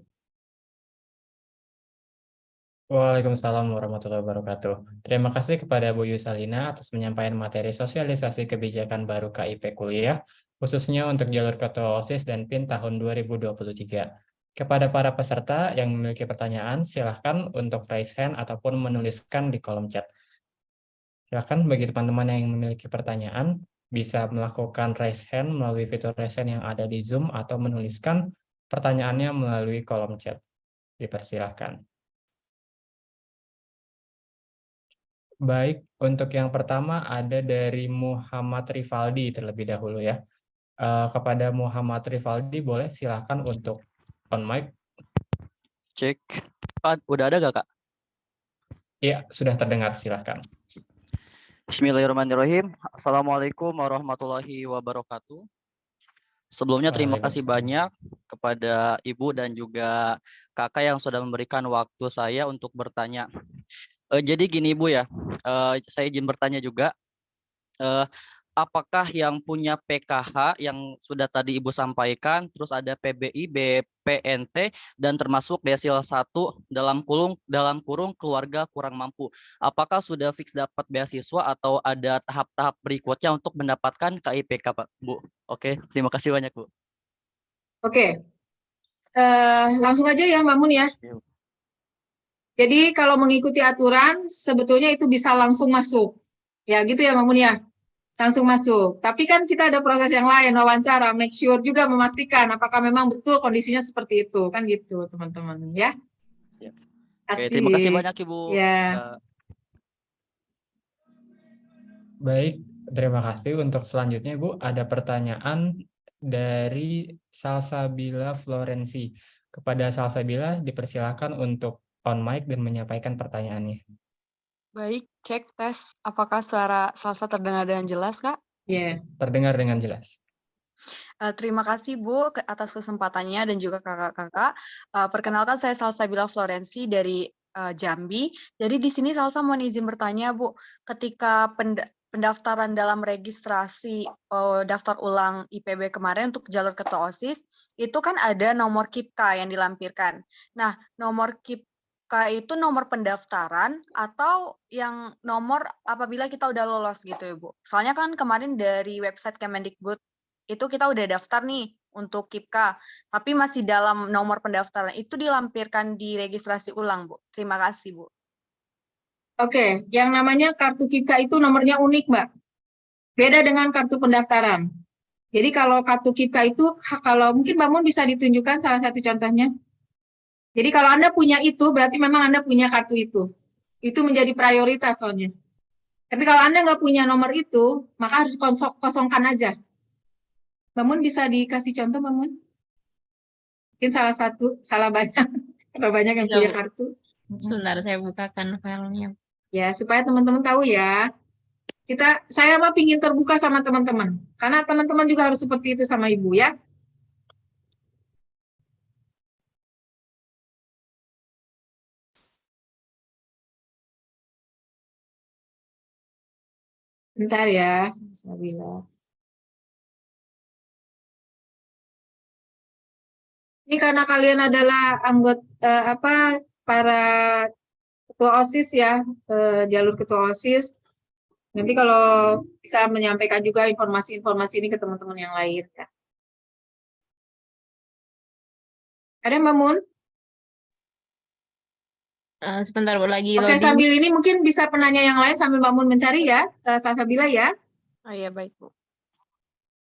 Waalaikumsalam warahmatullahi wabarakatuh. Terima kasih kepada Bu Yusalina atas penyampaian materi sosialisasi kebijakan baru KIP kuliah, khususnya untuk jalur ketua OSIS dan PIN tahun 2023. Kepada para peserta yang memiliki pertanyaan, silakan untuk raise hand ataupun menuliskan di kolom chat. Silakan bagi teman-teman yang memiliki pertanyaan, bisa melakukan raise hand melalui fitur raise hand yang ada di Zoom atau menuliskan pertanyaannya melalui kolom chat. Dipersilakan. Baik, untuk yang pertama ada dari Muhammad Rivaldi terlebih dahulu ya. Kepada Muhammad Rivaldi boleh silakan untuk on mic. Cek. Udah ada gak, Kak? Ya, sudah terdengar, silakan. Bismillahirrahmanirrahim. Assalamualaikum warahmatullahi wabarakatuh. Sebelumnya terima kasih Waalaikumsalam. banyak kepada Ibu dan juga Kakak yang sudah memberikan waktu saya untuk bertanya. Jadi gini Ibu ya, saya izin bertanya juga. Apakah yang punya PKH yang sudah tadi Ibu sampaikan, terus ada PBI, BPNT, dan termasuk desil 1 dalam kurung keluarga kurang mampu. Apakah sudah fix dapat beasiswa atau ada tahap-tahap berikutnya untuk mendapatkan KIPK, Pak, Bu? Oke, terima kasih banyak, Bu. Oke. Langsung aja ya, Mbak Mun ya. Iya, Bu. Jadi kalau mengikuti aturan, sebetulnya itu bisa langsung masuk. Ya gitu ya, Mbak Mun ya. Langsung masuk. Tapi kan kita ada proses yang lain, wawancara, make sure juga memastikan apakah memang betul kondisinya seperti itu. Kan gitu, teman-teman. Ya. Siap. Oke, terima kasih banyak, Ibu. Ya. Baik, terima kasih. Untuk selanjutnya, Ibu, ada pertanyaan dari Salsabila Florensi. Kepada Salsabila, dipersilakan untuk on mic dan menyampaikan pertanyaannya. Baik, cek tes. Apakah suara Salsa terdengar dengan jelas, Kak? Ya. Terdengar dengan jelas. Terima kasih, Bu, atas kesempatannya dan juga kakak-kakak. Perkenalkan, saya Salsabila Florensi dari Jambi. Jadi di sini Salsa mohon izin bertanya, Bu. Ketika pendaftaran dalam registrasi daftar ulang IPB kemarin untuk jalur ketua OSIS, itu kan ada nomor KIPK yang dilampirkan. Nah, nomor KIPK itu nomor pendaftaran atau yang nomor apabila kita udah lolos gitu ya, Bu? Soalnya kan kemarin dari website Kemendikbud itu kita udah daftar nih untuk KIPK, tapi masih dalam nomor pendaftaran itu dilampirkan di registrasi ulang, Bu. Terima kasih, Bu. Oke, yang namanya kartu KIPK itu nomornya unik, Mbak. Beda dengan kartu pendaftaran. Jadi kalau kartu KIPK itu, kalau mungkin Mbak Mun bisa ditunjukkan salah satu contohnya. Jadi kalau Anda punya itu, berarti memang Anda punya kartu itu. Itu menjadi prioritas soalnya. Tapi kalau Anda nggak punya nomor itu, maka harus kosongkan aja. Mbak Mun bisa dikasih contoh, Mbak Mun? Mungkin salah satu, salah banyak. Kalau banyak yang punya kartu. Sebentar, saya bukakan filenya. Ya, supaya teman-teman tahu ya. Saya mah pingin terbuka sama teman-teman. Karena teman-teman juga harus seperti itu sama Ibu ya. Bentar ya, saya bilang. Ini karena kalian adalah anggota para ketua OSIS ya, jalur ketua OSIS. Nanti kalau bisa menyampaikan juga informasi-informasi ini ke teman-teman yang lain ya. Ada Mbak Mun? Sebentar lagi Oke, loading. sambil ini mungkin bisa penanya yang lain sambil Mbak Mun mencari ya, Salsabila ya. Oh iya, baik, Bu.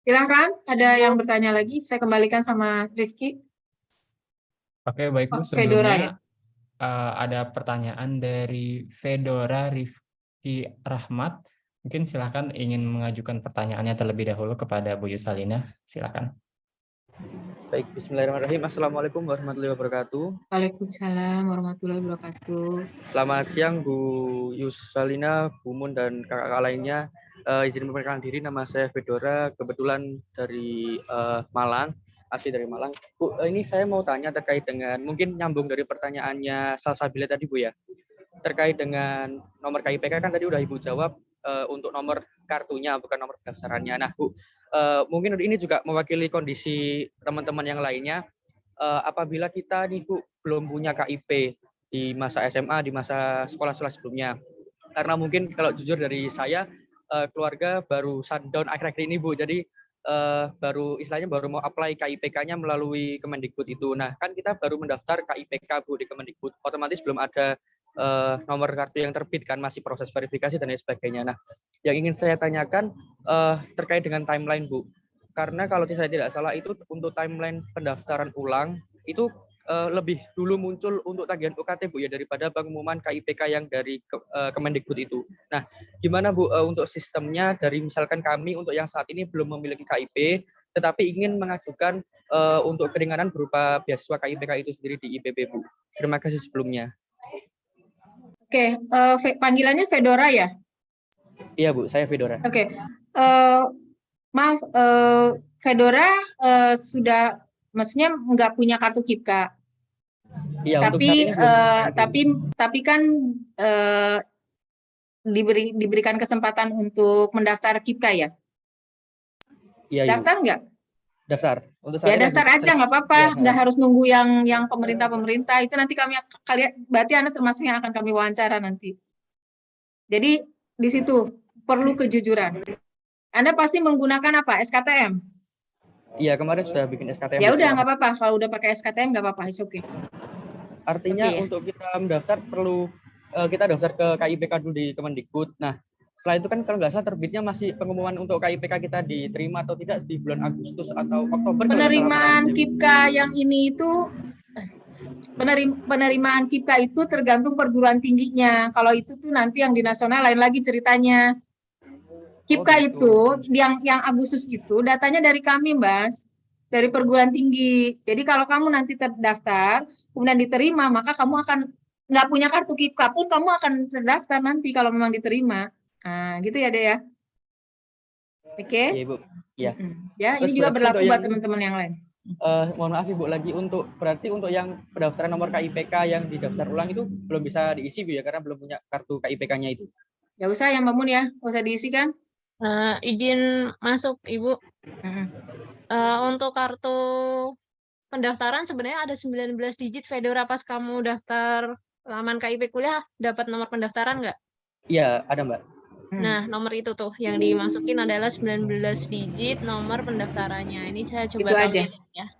Silahkan, ada yang bertanya lagi, saya kembalikan sama Rifki. Oke, baik Bu. Fedora ya? Sebelumnya ada pertanyaan dari Fedora Rifki Rahmat. Mungkin silakan ingin mengajukan pertanyaannya terlebih dahulu kepada Bu Yusalina. Silakan. Baik, bismillahirrahmanirrahim. Assalamualaikum warahmatullahi wabarakatuh. Waalaikumsalam warahmatullahi wabarakatuh. Selamat siang Bu Yusalina, Bu Mun, dan kakak-kakak lainnya. Izin memperkenalkan diri, nama saya Fedora, kebetulan dari Malang, asli dari Malang. Bu, ini saya mau tanya terkait dengan, mungkin nyambung dari pertanyaannya Salsabila tadi Bu ya, terkait dengan nomor KIPK kan tadi udah Ibu jawab untuk nomor kartunya, bukan nomor pendaftarannya. Nah Bu, mungkin ini juga mewakili kondisi teman-teman yang lainnya, apabila kita nih Bu belum punya KIP di masa SMA, di masa sekolah-sekolah sebelumnya. Karena mungkin kalau jujur dari saya, keluarga baru shutdown akhir-akhir ini Bu, jadi baru istilahnya baru mau apply KIPK-nya melalui Kemendikbud itu. Nah kan kita baru mendaftar KIPK Bu di Kemendikbud, otomatis belum ada nomor kartu yang terbit kan, masih proses verifikasi dan lain sebagainya. Nah yang ingin saya tanyakan terkait dengan timeline Bu, karena kalau saya tidak salah itu untuk timeline pendaftaran ulang itu lebih dulu muncul untuk tagihan UKT Bu ya daripada pengumuman KIPK yang dari Kemendikbud itu. Nah, gimana Bu untuk sistemnya dari misalkan kami untuk yang saat ini belum memiliki KIP tetapi ingin mengajukan untuk keringanan berupa beasiswa KIPK itu sendiri di IPB Bu. Terima kasih sebelumnya. Oke, panggilannya Fedora ya? Iya Bu, saya Fedora. Oke, maaf, Fedora sudah, maksudnya nggak punya kartu KIPK. Iya, untuk saat ini belum. tapi kan diberikan kesempatan untuk mendaftar KIPK ya? Iya, Daftar nggak? Daftar. Untuk saat Ya ini daftar lagi aja, nggak apa-apa, Ya, nggak harus nunggu yang pemerintah itu nanti kalian berarti Anda termasuk yang akan kami wawancara nanti. Jadi di situ perlu kejujuran. Anda pasti menggunakan apa? SKTM? Iya, kemarin sudah bikin SKTM. Ya udah, nggak apa-apa. Kalau udah pakai SKTM nggak apa-apa, it's okay. Artinya Oke, ya. untuk kita mendaftar perlu kita daftar ke KIPK dulu di Kemendikbud. Nah, setelah itu kan kalau nggak salah terbitnya masih pengumuman untuk KIPK kita diterima atau tidak di bulan Agustus atau Oktober. Penerimaan KIPK yang ini itu penerimaan KIPK itu tergantung perguruan tingginya. Kalau itu tuh nanti yang di nasional lain lagi ceritanya. KIPK itu yang Agustus itu datanya dari kami, Mas, dari perguruan tinggi. Jadi kalau kamu nanti terdaftar, kemudian diterima, maka kamu akan nggak punya kartu KIPK pun kamu akan terdaftar nanti kalau memang diterima. Nah, gitu ya, Dea. Oke? Iya, Bu. Iya. Ya, ini juga berlaku buat teman-teman yang lain. Mohon maaf Ibu lagi berarti untuk yang pendaftaran nomor KIPK yang didaftar ulang itu belum bisa diisi Bu ya karena belum punya kartu KIPK-nya itu. Ya usah ya Mbak Mun ya, nggak usah diisi kan? Izin masuk Ibu. Untuk kartu pendaftaran sebenarnya ada 19 digit Fedora pas kamu daftar laman KIP kuliah dapat nomor pendaftaran nggak? Iya, ada Mbak. Nah, nomor itu tuh yang dimasukin adalah 19 digit nomor pendaftarannya. Ini saya coba Itu aja. ya.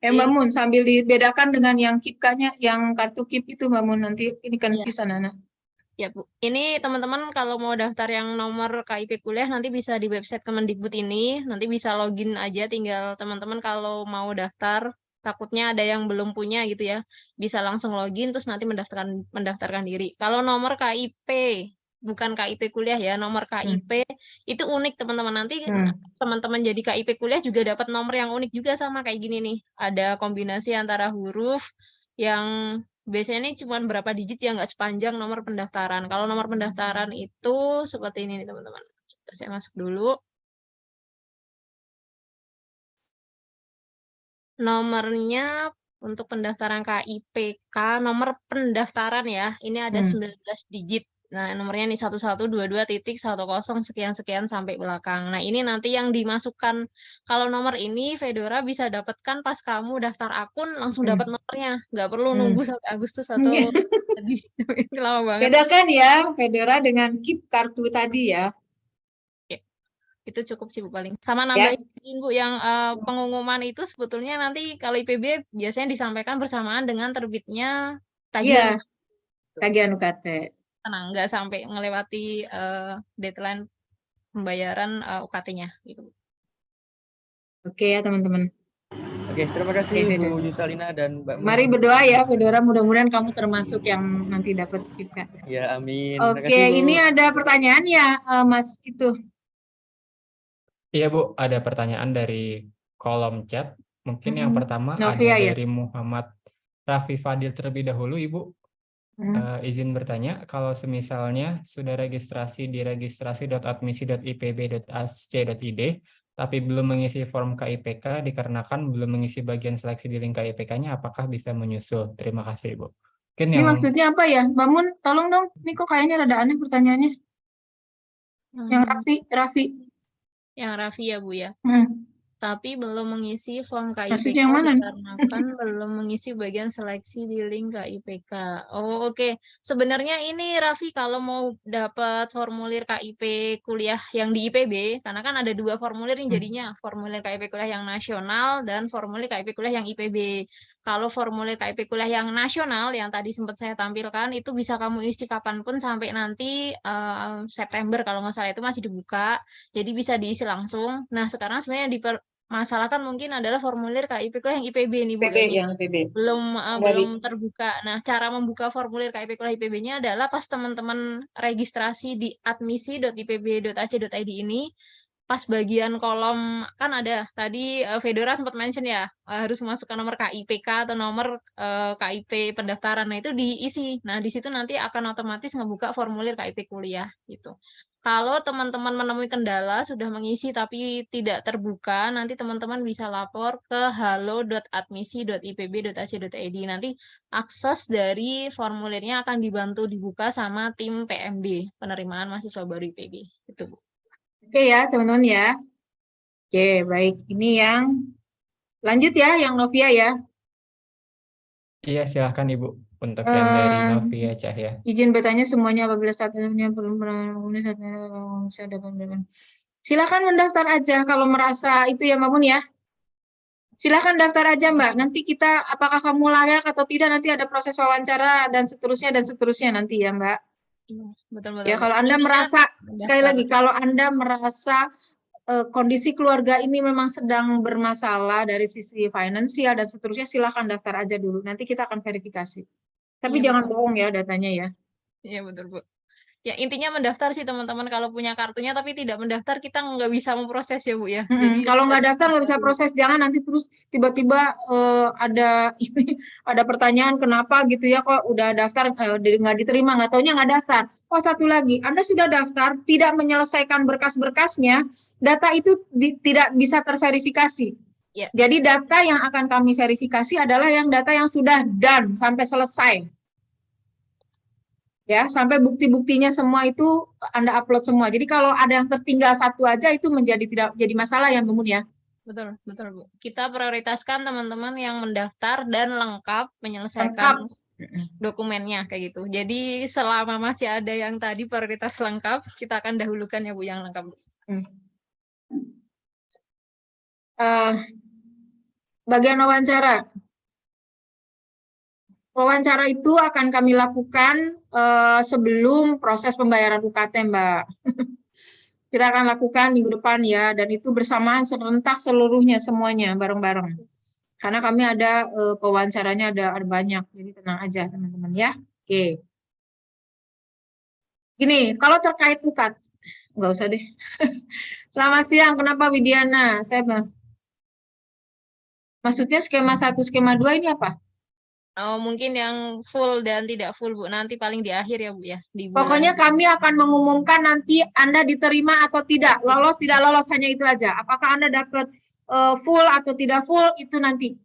Mbak Mun, sambil dibedakan dengan yang KIPK-nya, yang kartu KIP itu Mbak Mun, nanti ini confuse anak-anak. Ya Bu, ini teman-teman kalau mau daftar yang nomor KIP kuliah nanti bisa di website Kemendikbud ini, nanti bisa login aja, tinggal teman-teman kalau mau daftar, takutnya ada yang belum punya gitu ya, bisa langsung login terus nanti mendaftarkan diri. Kalau nomor KIP, bukan KIP kuliah ya, nomor KIP itu unik teman-teman, nanti teman-teman jadi KIP kuliah juga dapat nomor yang unik juga sama kayak gini nih, ada kombinasi antara huruf yang biasanya ini cuma berapa digit ya, nggak sepanjang nomor pendaftaran. Kalau nomor pendaftaran itu seperti ini nih teman-teman. Coba saya masuk dulu. Nomornya untuk pendaftaran KIPK, nomor pendaftaran ya, ini ada 19 digit. Nah, nomornya ini 1122.10 sekian-sekian sampai belakang. Nah, ini nanti yang dimasukkan. Kalau nomor ini Fedora bisa dapatkan pas kamu daftar akun langsung dapat nomornya. Nggak perlu nunggu sampai Agustus atau tadi. Lama banget. Bedakan ya Fedora dengan KIP kartu tadi ya. Itu cukup sih Bu paling. Sama nambahin Bu yang pengumuman itu sebetulnya nanti kalau IPB biasanya disampaikan bersamaan dengan terbitnya tagihan. Tagihan UKT. Tenang, nggak sampai melewati deadline pembayaran UKT-nya. Gitu. Oke ya teman-teman. Oke, terima kasih Bu Yusalina dan Mbak Mun. Mari berdoa ya Fedora, mudah-mudahan kamu termasuk yang nanti dapat KIPK. Ya, amin. Oke, ini ada pertanyaan ya Mas itu. Iya Bu, ada pertanyaan dari kolom chat. Mungkin yang pertama Novia, ada dari Muhammad Raffi Fadil terlebih dahulu Ibu. Izin bertanya, kalau semisalnya sudah registrasi di registrasi.admisi.ipb.ac.id, tapi belum mengisi form KIPK dikarenakan belum mengisi bagian seleksi di link KIPK-nya, apakah bisa menyusul? Terima kasih, Bu. Ini maksudnya apa ya? Mbak Mun, tolong dong. Ini kok kayaknya rada aneh pertanyaannya. Yang Raffi. Yang Raffi ya, Bu ya. Tapi belum mengisi form KIPK Maksudnya yang mana? dikarenakan belum mengisi bagian seleksi di link KIPK. Oh, oke. Sebenarnya ini Raffi kalau mau dapat formulir KIP kuliah yang di IPB, karena kan ada 2 formulir yang jadinya, formulir KIP kuliah yang nasional dan formulir KIP kuliah yang IPB. Kalau formulir KIP kuliah yang nasional yang tadi sempat saya tampilkan itu bisa kamu isi kapanpun sampai nanti September kalau nggak salah itu masih dibuka, jadi bisa diisi langsung. Nah sekarang sebenarnya dipermasalahkan mungkin adalah formulir KIP kuliah yang IPB nih Bu, PP kayaknya yang PB. belum terbuka. Nah, cara membuka formulir KIP kuliah IPB-nya adalah pas teman-teman registrasi di admisi.ipb.ac.id ini, pas bagian kolom kan ada tadi Fedora sempat mention ya, harus masukkan nomor KIPK atau nomor KIP pendaftaran. Nah, itu diisi. Nah, di situ nanti akan otomatis ngebuka formulir KIP kuliah gitu. Kalau teman-teman menemui kendala sudah mengisi tapi tidak terbuka, nanti teman-teman bisa lapor ke halo.admisi.ipb.ac.id. Nanti akses dari formulirnya akan dibantu dibuka sama tim PMB, penerimaan mahasiswa baru IPB. Itu, Bu. Oke ya, teman-teman ya. Oke, baik. Ini yang lanjut ya, yang Novia ya. Iya, silahkan Ibu untuk yang dari Novia Cahya. Izin bertanya semuanya apabila satunya belum pernah bisa dapat. Silakan mendaftar aja kalau merasa itu ya Mbak Mun ya. Silakan daftar aja Mbak. Nanti kita apakah kamu layak atau tidak nanti ada proses wawancara dan seterusnya nanti ya Mbak. Iya, betul-betul. Ya kalau Anda merasa sekali lagi kalau Anda merasa kondisi keluarga ini memang sedang bermasalah dari sisi finansial dan seterusnya, silakan daftar aja dulu. Nanti kita akan verifikasi. Tapi Iya, jangan betul. bohong ya datanya ya. Iya, betul, Bu. Ya, intinya mendaftar sih teman-teman, kalau punya kartunya tapi tidak mendaftar, kita nggak bisa memproses ya, Bu ya. Jadi Kalau nggak daftar nggak bisa proses, jangan nanti terus tiba-tiba ada ada pertanyaan kenapa gitu ya, kok udah daftar nggak diterima, nggak taunya nggak daftar. Oh satu lagi, Anda sudah daftar tidak menyelesaikan berkas-berkasnya, data itu tidak bisa terverifikasi. Ya. Jadi data yang akan kami verifikasi adalah yang data yang sudah done sampai selesai. Ya, sampai bukti-buktinya semua itu Anda upload semua. Jadi kalau ada yang tertinggal satu aja itu tidak jadi masalah ya, Mumun ya. Betul, betul, Bu. Kita prioritaskan teman-teman yang mendaftar dan lengkap menyelesaikan dokumennya kayak gitu. Jadi selama masih ada yang tadi prioritas lengkap, kita akan dahulukan ya Bu yang lengkap. Bagian wawancara. Wawancara itu akan kami lakukan sebelum proses pembayaran UKT, Mbak. Kita akan lakukan minggu depan ya, dan itu bersamaan serentak seluruhnya semuanya bareng-bareng. Karena kami ada pewawancaranya ada banyak, jadi tenang aja teman-teman ya. Oke. Gini, kalau terkait UKT, nggak usah deh. Selamat siang, kenapa Widiana? Maksudnya skema 1, skema 2 ini apa? Oh, mungkin yang full dan tidak full, Bu. Nanti paling di akhir ya, Bu ya. Di Pokoknya kami akan mengumumkan nanti Anda diterima atau tidak. Lolos, tidak lolos, hanya itu aja. Apakah Anda dapat full atau tidak full, itu nanti.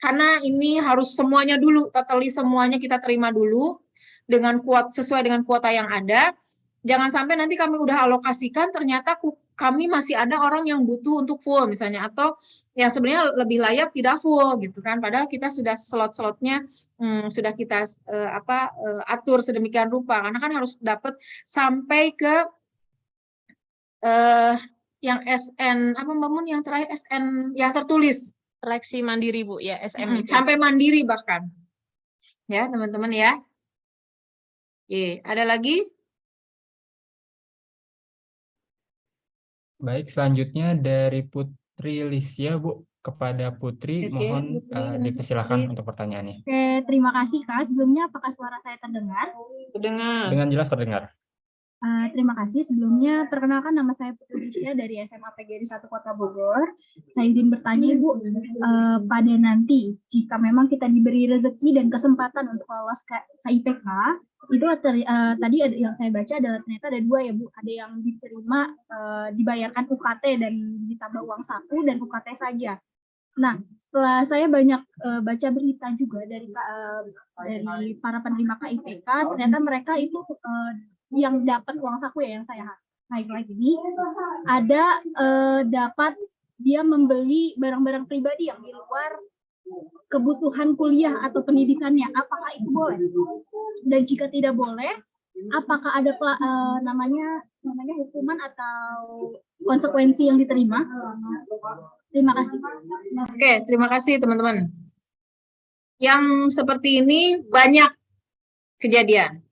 Karena ini harus semuanya dulu, totally semuanya kita terima dulu dengan sesuai dengan kuota yang ada. Jangan sampai nanti kami udah alokasikan, ternyata kami masih ada orang yang butuh untuk full misalnya, atau yang sebenarnya lebih layak tidak full gitu kan. Padahal kita sudah slot-slotnya sudah kita atur sedemikian rupa, karena kan harus dapat sampai ke yang SN apa Mbak Mun yang terakhir SN yang tertulis. Seleksi mandiri Bu ya, SM itu. Sampai mandiri bahkan. Ya, teman-teman ya. Oke, ada lagi? Baik, selanjutnya dari Putri Lisya, Bu. Kepada Putri, mohon dipersilakan untuk pertanyaannya. Oke, terima kasih Kak. Sebelumnya apakah suara saya terdengar? Terdengar. Dengan jelas terdengar. Terima kasih. Sebelumnya, perkenalkan nama saya Putri Lisya dari SMA PGRI 1 Kota Bogor. Saya izin bertanya Ibu, pada nanti jika memang kita diberi rezeki dan kesempatan untuk lolos KIPK, itu tadi ada yang saya baca adalah ternyata ada 2 ya Bu. Ada yang diterima dibayarkan UKT dan ditambah uang saku dan UKT saja. Nah, setelah saya banyak baca berita juga dari para penerima KIPK, ternyata mereka itu yang dapat uang saku ya, yang saya highlight ini ada dapat dia membeli barang-barang pribadi yang di luar kebutuhan kuliah atau pendidikannya. Apakah itu boleh? Dan jika tidak boleh, apakah ada namanya hukuman atau konsekuensi yang diterima? Terima kasih. Oke, terima kasih teman-teman. Yang seperti ini banyak kejadian.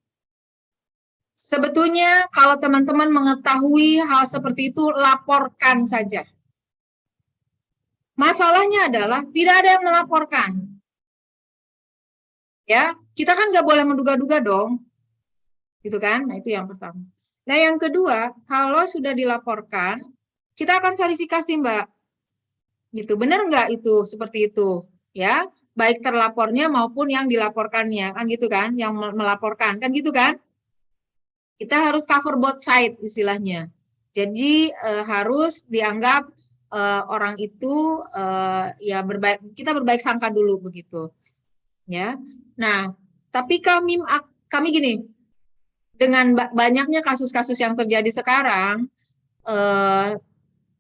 Sebetulnya kalau teman-teman mengetahui hal seperti itu, laporkan saja. Masalahnya adalah tidak ada yang melaporkan. Ya, kita kan nggak boleh menduga-duga dong, gitu kan? Nah, itu yang pertama. Nah, yang kedua, kalau sudah dilaporkan, kita akan verifikasi, Mbak. Gitu, benar nggak itu seperti itu? Ya, baik terlapornya maupun yang dilaporkannya, kan gitu kan? Yang melaporkan, kan gitu kan? Kita harus cover both side istilahnya. Jadi harus dianggap orang itu ya kita berbaik sangka dulu begitu. Ya. Nah, tapi kami gini, dengan banyaknya kasus-kasus yang terjadi sekarang,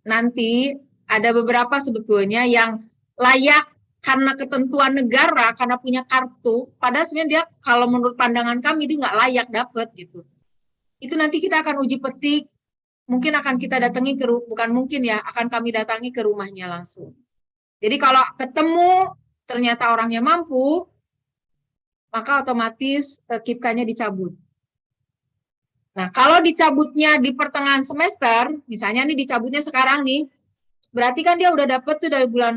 nanti ada beberapa sebetulnya yang layak karena ketentuan negara, karena punya kartu, padahal sebenarnya dia kalau menurut pandangan kami dia nggak layak dapat gitu. Itu nanti kita akan uji petik, mungkin akan kita datangi bukan mungkin ya, akan kami datangi ke rumahnya langsung. Jadi kalau ketemu ternyata orangnya mampu, maka otomatis KIPK-nya dicabut. Nah, kalau dicabutnya di pertengahan semester, misalnya nih dicabutnya sekarang nih, berarti kan dia udah dapet tuh dari bulan,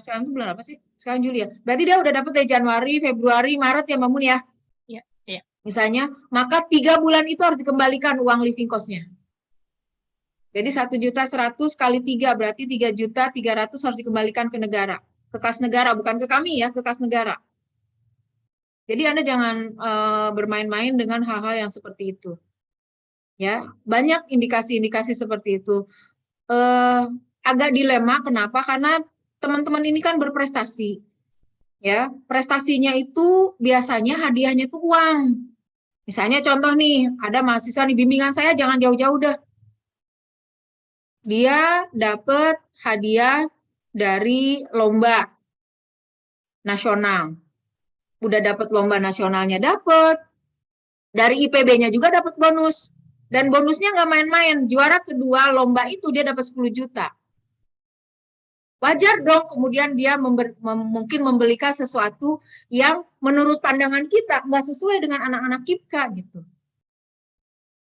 sekarang tuh bulan apa sih? Sekarang Juli ya. Berarti dia udah dapet dari Januari, Februari, Maret ya Mbak Mun ya? Iya. Misalnya, maka 3 bulan itu harus dikembalikan uang living cost-nya. Jadi 1.100.000 kali 3 berarti 3.300.000 harus dikembalikan ke negara, ke kas negara, bukan ke kami ya, ke kas negara. Jadi Anda jangan bermain-main dengan hal-hal yang seperti itu. Ya, banyak indikasi-indikasi seperti itu. Agak dilema, kenapa? Karena teman-teman ini kan berprestasi. Ya, prestasinya itu biasanya hadiahnya itu uang. Misalnya contoh nih, ada mahasiswa di bimbingan saya, jangan jauh-jauh dah. Dia dapat hadiah dari lomba nasional. Udah dapat lomba nasionalnya dapat. Dari IPB-nya juga dapat bonus. Dan bonusnya nggak main-main. Juara kedua lomba itu dia dapat 10 juta. Wajar dong kemudian dia mungkin membelikan sesuatu yang menurut pandangan kita nggak sesuai dengan anak-anak KIPK gitu.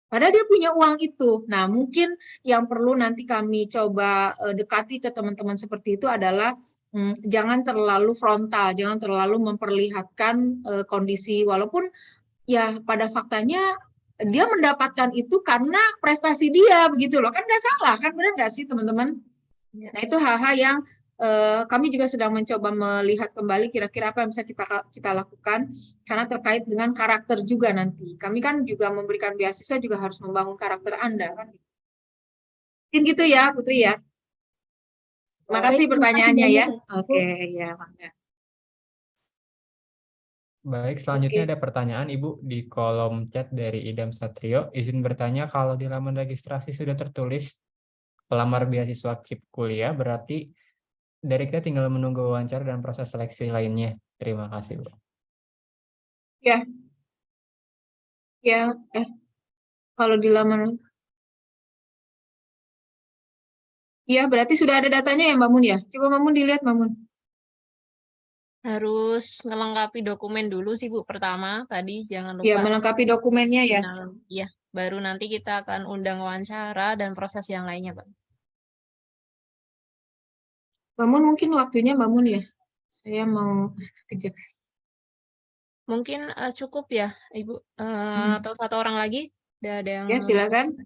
Padahal dia punya uang itu. Nah, mungkin yang perlu nanti kami coba dekati ke teman-teman seperti itu adalah jangan terlalu frontal, jangan terlalu memperlihatkan kondisi, walaupun ya pada faktanya dia mendapatkan itu karena prestasi dia begitu loh, kan nggak salah kan, benar nggak sih teman-teman? Nah, itu hal-hal yang kami juga sedang mencoba melihat kembali kira-kira apa yang bisa kita lakukan, karena terkait dengan karakter juga nanti. Kami kan juga memberikan beasiswa juga harus membangun karakter Anda kan. Mungkin gitu ya, Putri ya. Makasih pertanyaannya ya. Oke, ya, Mangga. Baik, selanjutnya ada pertanyaan Ibu di kolom chat dari Idam Satrio. Izin bertanya, kalau di laman registrasi sudah tertulis pelamar beasiswa KIP kuliah, berarti dari kita tinggal menunggu wawancara dan proses seleksi lainnya. Terima kasih, Bu. Ya. Ya, kalau di laman, ya berarti sudah ada datanya ya Mbak Mun ya. Coba Mbak Mun dilihat Mbak Mun. Harus melengkapi dokumen dulu sih Bu pertama tadi, jangan Ya, lupa. melengkapi dokumennya ya. Iya, baru nanti kita akan undang wawancara dan proses yang lainnya, Pak. Mbak Mun mungkin waktunya Mbak Mun ya. Saya mau kerja. Mungkin cukup ya, Ibu. Atau satu orang lagi? Ada yang... Ya, silakan.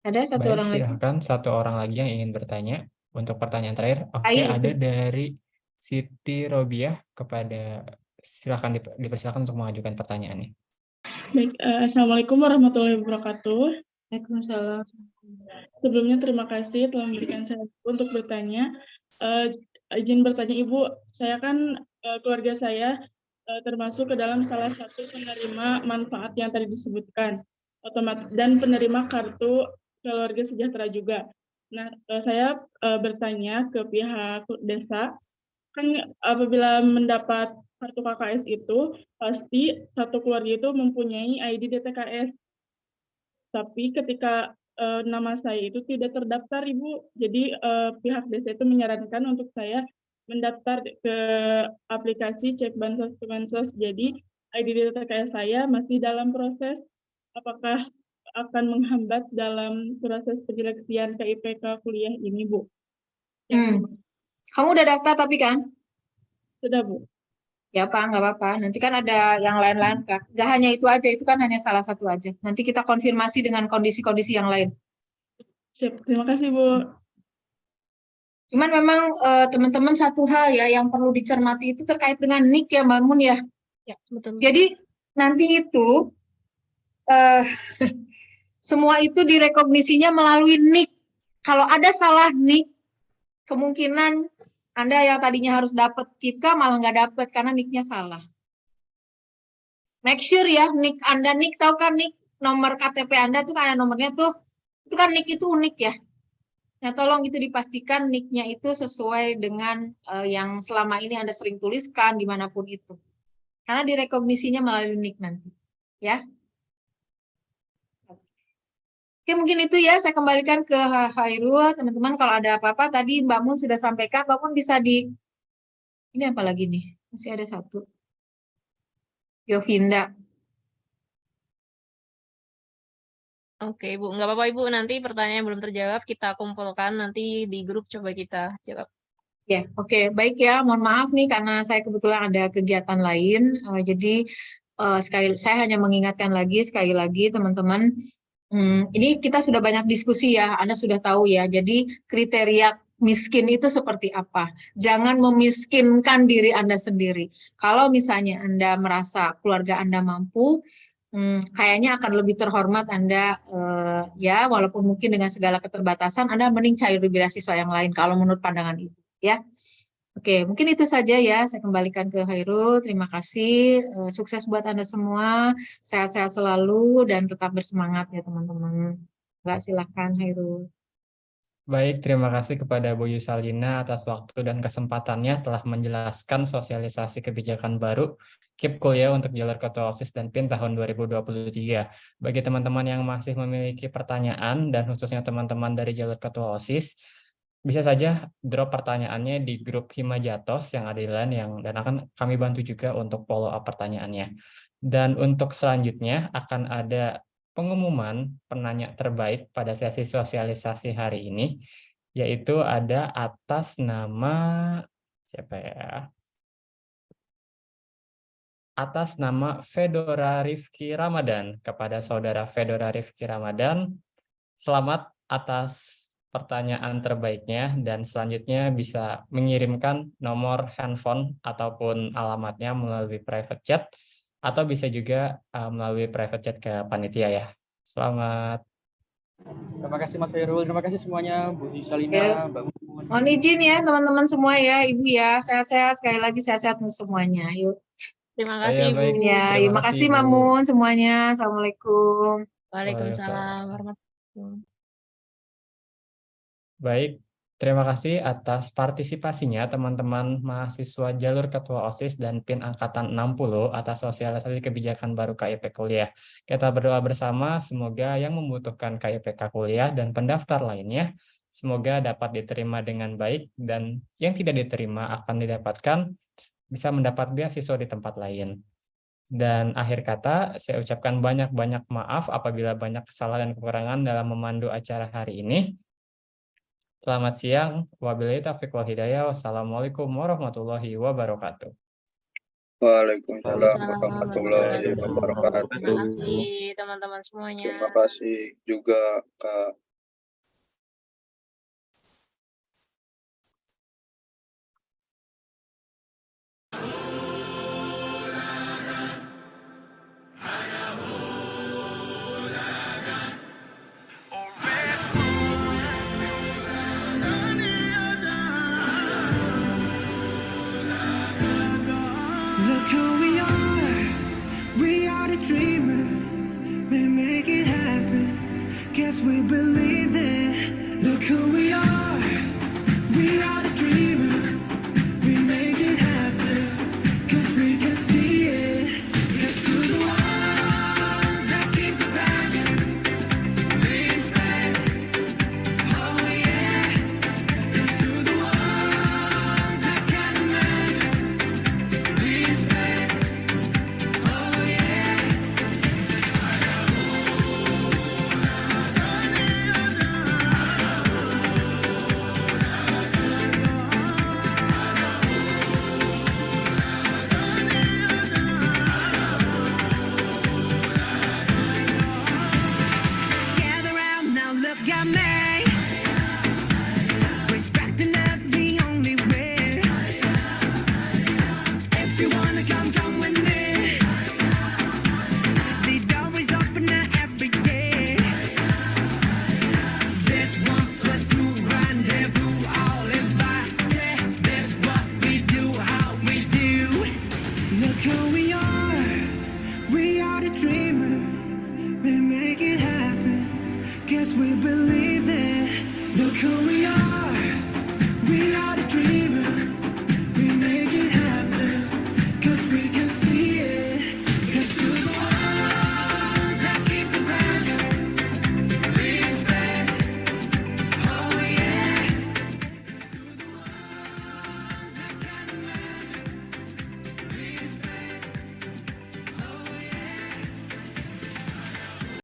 Ada satu Baik, orang lagi. silakan satu orang lagi yang ingin bertanya. Untuk pertanyaan terakhir, oke, Ayo, ada itu. dari Siti Robiah kepada, silakan dipersilakan untuk mengajukan pertanyaannya. Baik, Assalamualaikum warahmatullahi wabarakatuh. Waalaikumsalam. Sebelumnya terima kasih telah memberikan saya untuk bertanya. Izin bertanya Ibu, saya kan keluarga saya termasuk ke dalam salah satu penerima manfaat yang tadi disebutkan, dan penerima kartu keluarga sejahtera juga. Nah, saya bertanya ke pihak desa, kan apabila mendapat kartu KKS itu pasti satu keluarga itu mempunyai ID DTKS. Tapi ketika nama saya itu tidak terdaftar, Ibu. Jadi pihak desa itu menyarankan untuk saya mendaftar ke aplikasi Cek Bansos Kemensos. Jadi ID DTKS saya masih dalam proses. Apakah akan menghambat dalam proses penyeleksian KIPK kuliah ini, Bu? Kamu udah daftar tapi kan? Sudah, Bu. Ya Pak, nggak apa-apa. Nanti kan ada yang lain-lain Kak. Nggak hanya itu aja, itu kan hanya salah satu aja. Nanti kita konfirmasi dengan kondisi-kondisi yang lain. Siap. Terima kasih, Bu. Cuman memang teman-teman satu hal ya yang perlu dicermati itu terkait dengan NIK ya Mbak Mun ya. Ya, betul. Jadi nanti itu semua itu direkognisinya melalui NIK. Kalau ada salah NIK, kemungkinan Anda yang tadinya harus dapat KIPKA malah nggak dapat karena NIK-nya salah. Make sure ya NIK Anda, NIK tahu kan NIK nomor KTP Anda tuh kan ada nomornya tuh. Itu kan NIK itu unik ya. Nah, tolong itu dipastikan NIK-nya itu sesuai dengan yang selama ini Anda sering tuliskan dimanapun itu. Karena direkognisinya melalui NIK nanti. Ya. Oke, mungkin itu ya. Saya kembalikan ke Hairul. Teman-teman, kalau ada apa-apa, tadi Mbak Mun sudah sampaikan. Mbak Mun bisa di... Ini apa lagi nih? Masih ada satu. Yovinda. Oke, Bu. Nggak apa-apa, Ibu. Nanti pertanyaan yang belum terjawab kita kumpulkan. Nanti di grup coba kita jawab. Ya, oke. Baik ya. Mohon maaf nih karena saya kebetulan ada kegiatan lain. Jadi, saya hanya mengingatkan lagi, sekali lagi, teman-teman. Ini kita sudah banyak diskusi ya, Anda sudah tahu ya. Jadi kriteria miskin itu seperti apa? Jangan memiskinkan diri Anda sendiri. Kalau misalnya Anda merasa keluarga Anda mampu, kayaknya akan lebih terhormat Anda ya, walaupun mungkin dengan segala keterbatasan, Anda mending cari beasiswa yang lain kalau menurut pandangan Ibu ya. Oke, mungkin itu saja ya. Saya kembalikan ke Hairul. Terima kasih. Sukses buat Anda semua. Sehat-sehat selalu dan tetap bersemangat ya teman-teman. Silakan Hairul. Baik, terima kasih kepada Bu Yusalina atas waktu dan kesempatannya telah menjelaskan sosialisasi kebijakan baru KIP Kuliah untuk jalur ketua OSIS dan PIN tahun 2023. Bagi teman-teman yang masih memiliki pertanyaan dan khususnya teman-teman dari jalur ketua OSIS, bisa saja drop pertanyaannya di grup Himajatos yang ada di LAN dan akan kami bantu juga untuk follow up pertanyaannya. Dan untuk selanjutnya akan ada pengumuman penanya terbaik pada sesi sosialisasi hari ini, yaitu ada atas nama siapa ya? Atas nama Fedora Rifki Ramadan. Kepada saudara Fedora Rifki Ramadan, selamat atas pertanyaan terbaiknya dan selanjutnya bisa mengirimkan nomor handphone ataupun alamatnya melalui private chat atau bisa juga melalui private chat ke panitia ya. Selamat. Terima kasih Mas Hairul, terima kasih semuanya Bu Yusalina, Mbak Mun. Mohon izin ya teman-teman semua ya, Ibu ya. Sehat-sehat, sekali lagi sehat-sehat semuanya. Yuk. Terima kasih, baik. Ibu. Ya, terima kasih Mamun semuanya. Assalamualaikum. Waalaikumsalam warahmatullahi wabarakatuh. Baik, terima kasih atas partisipasinya teman-teman mahasiswa jalur ketua OSIS dan PIN angkatan 60 atas sosialisasi kebijakan baru KIP Kuliah. Kita berdoa bersama semoga yang membutuhkan KIPK Kuliah dan pendaftar lainnya semoga dapat diterima dengan baik dan yang tidak diterima akan didapatkan bisa mendapat beasiswa di tempat lain. Dan akhir kata, saya ucapkan banyak-banyak maaf apabila banyak kesalahan dan kekurangan dalam memandu acara hari ini. Selamat siang, wabillahi taufiq wal hidayah. Wassalamualaikum warahmatullahi wabarakatuh. Waalaikumsalam warahmatullahi wabarakatuh. Terima kasih teman-teman semuanya. Terima kasih juga Kak. Look who we are the dreamers, we make it happen, guess we believe. who we are the dreamers.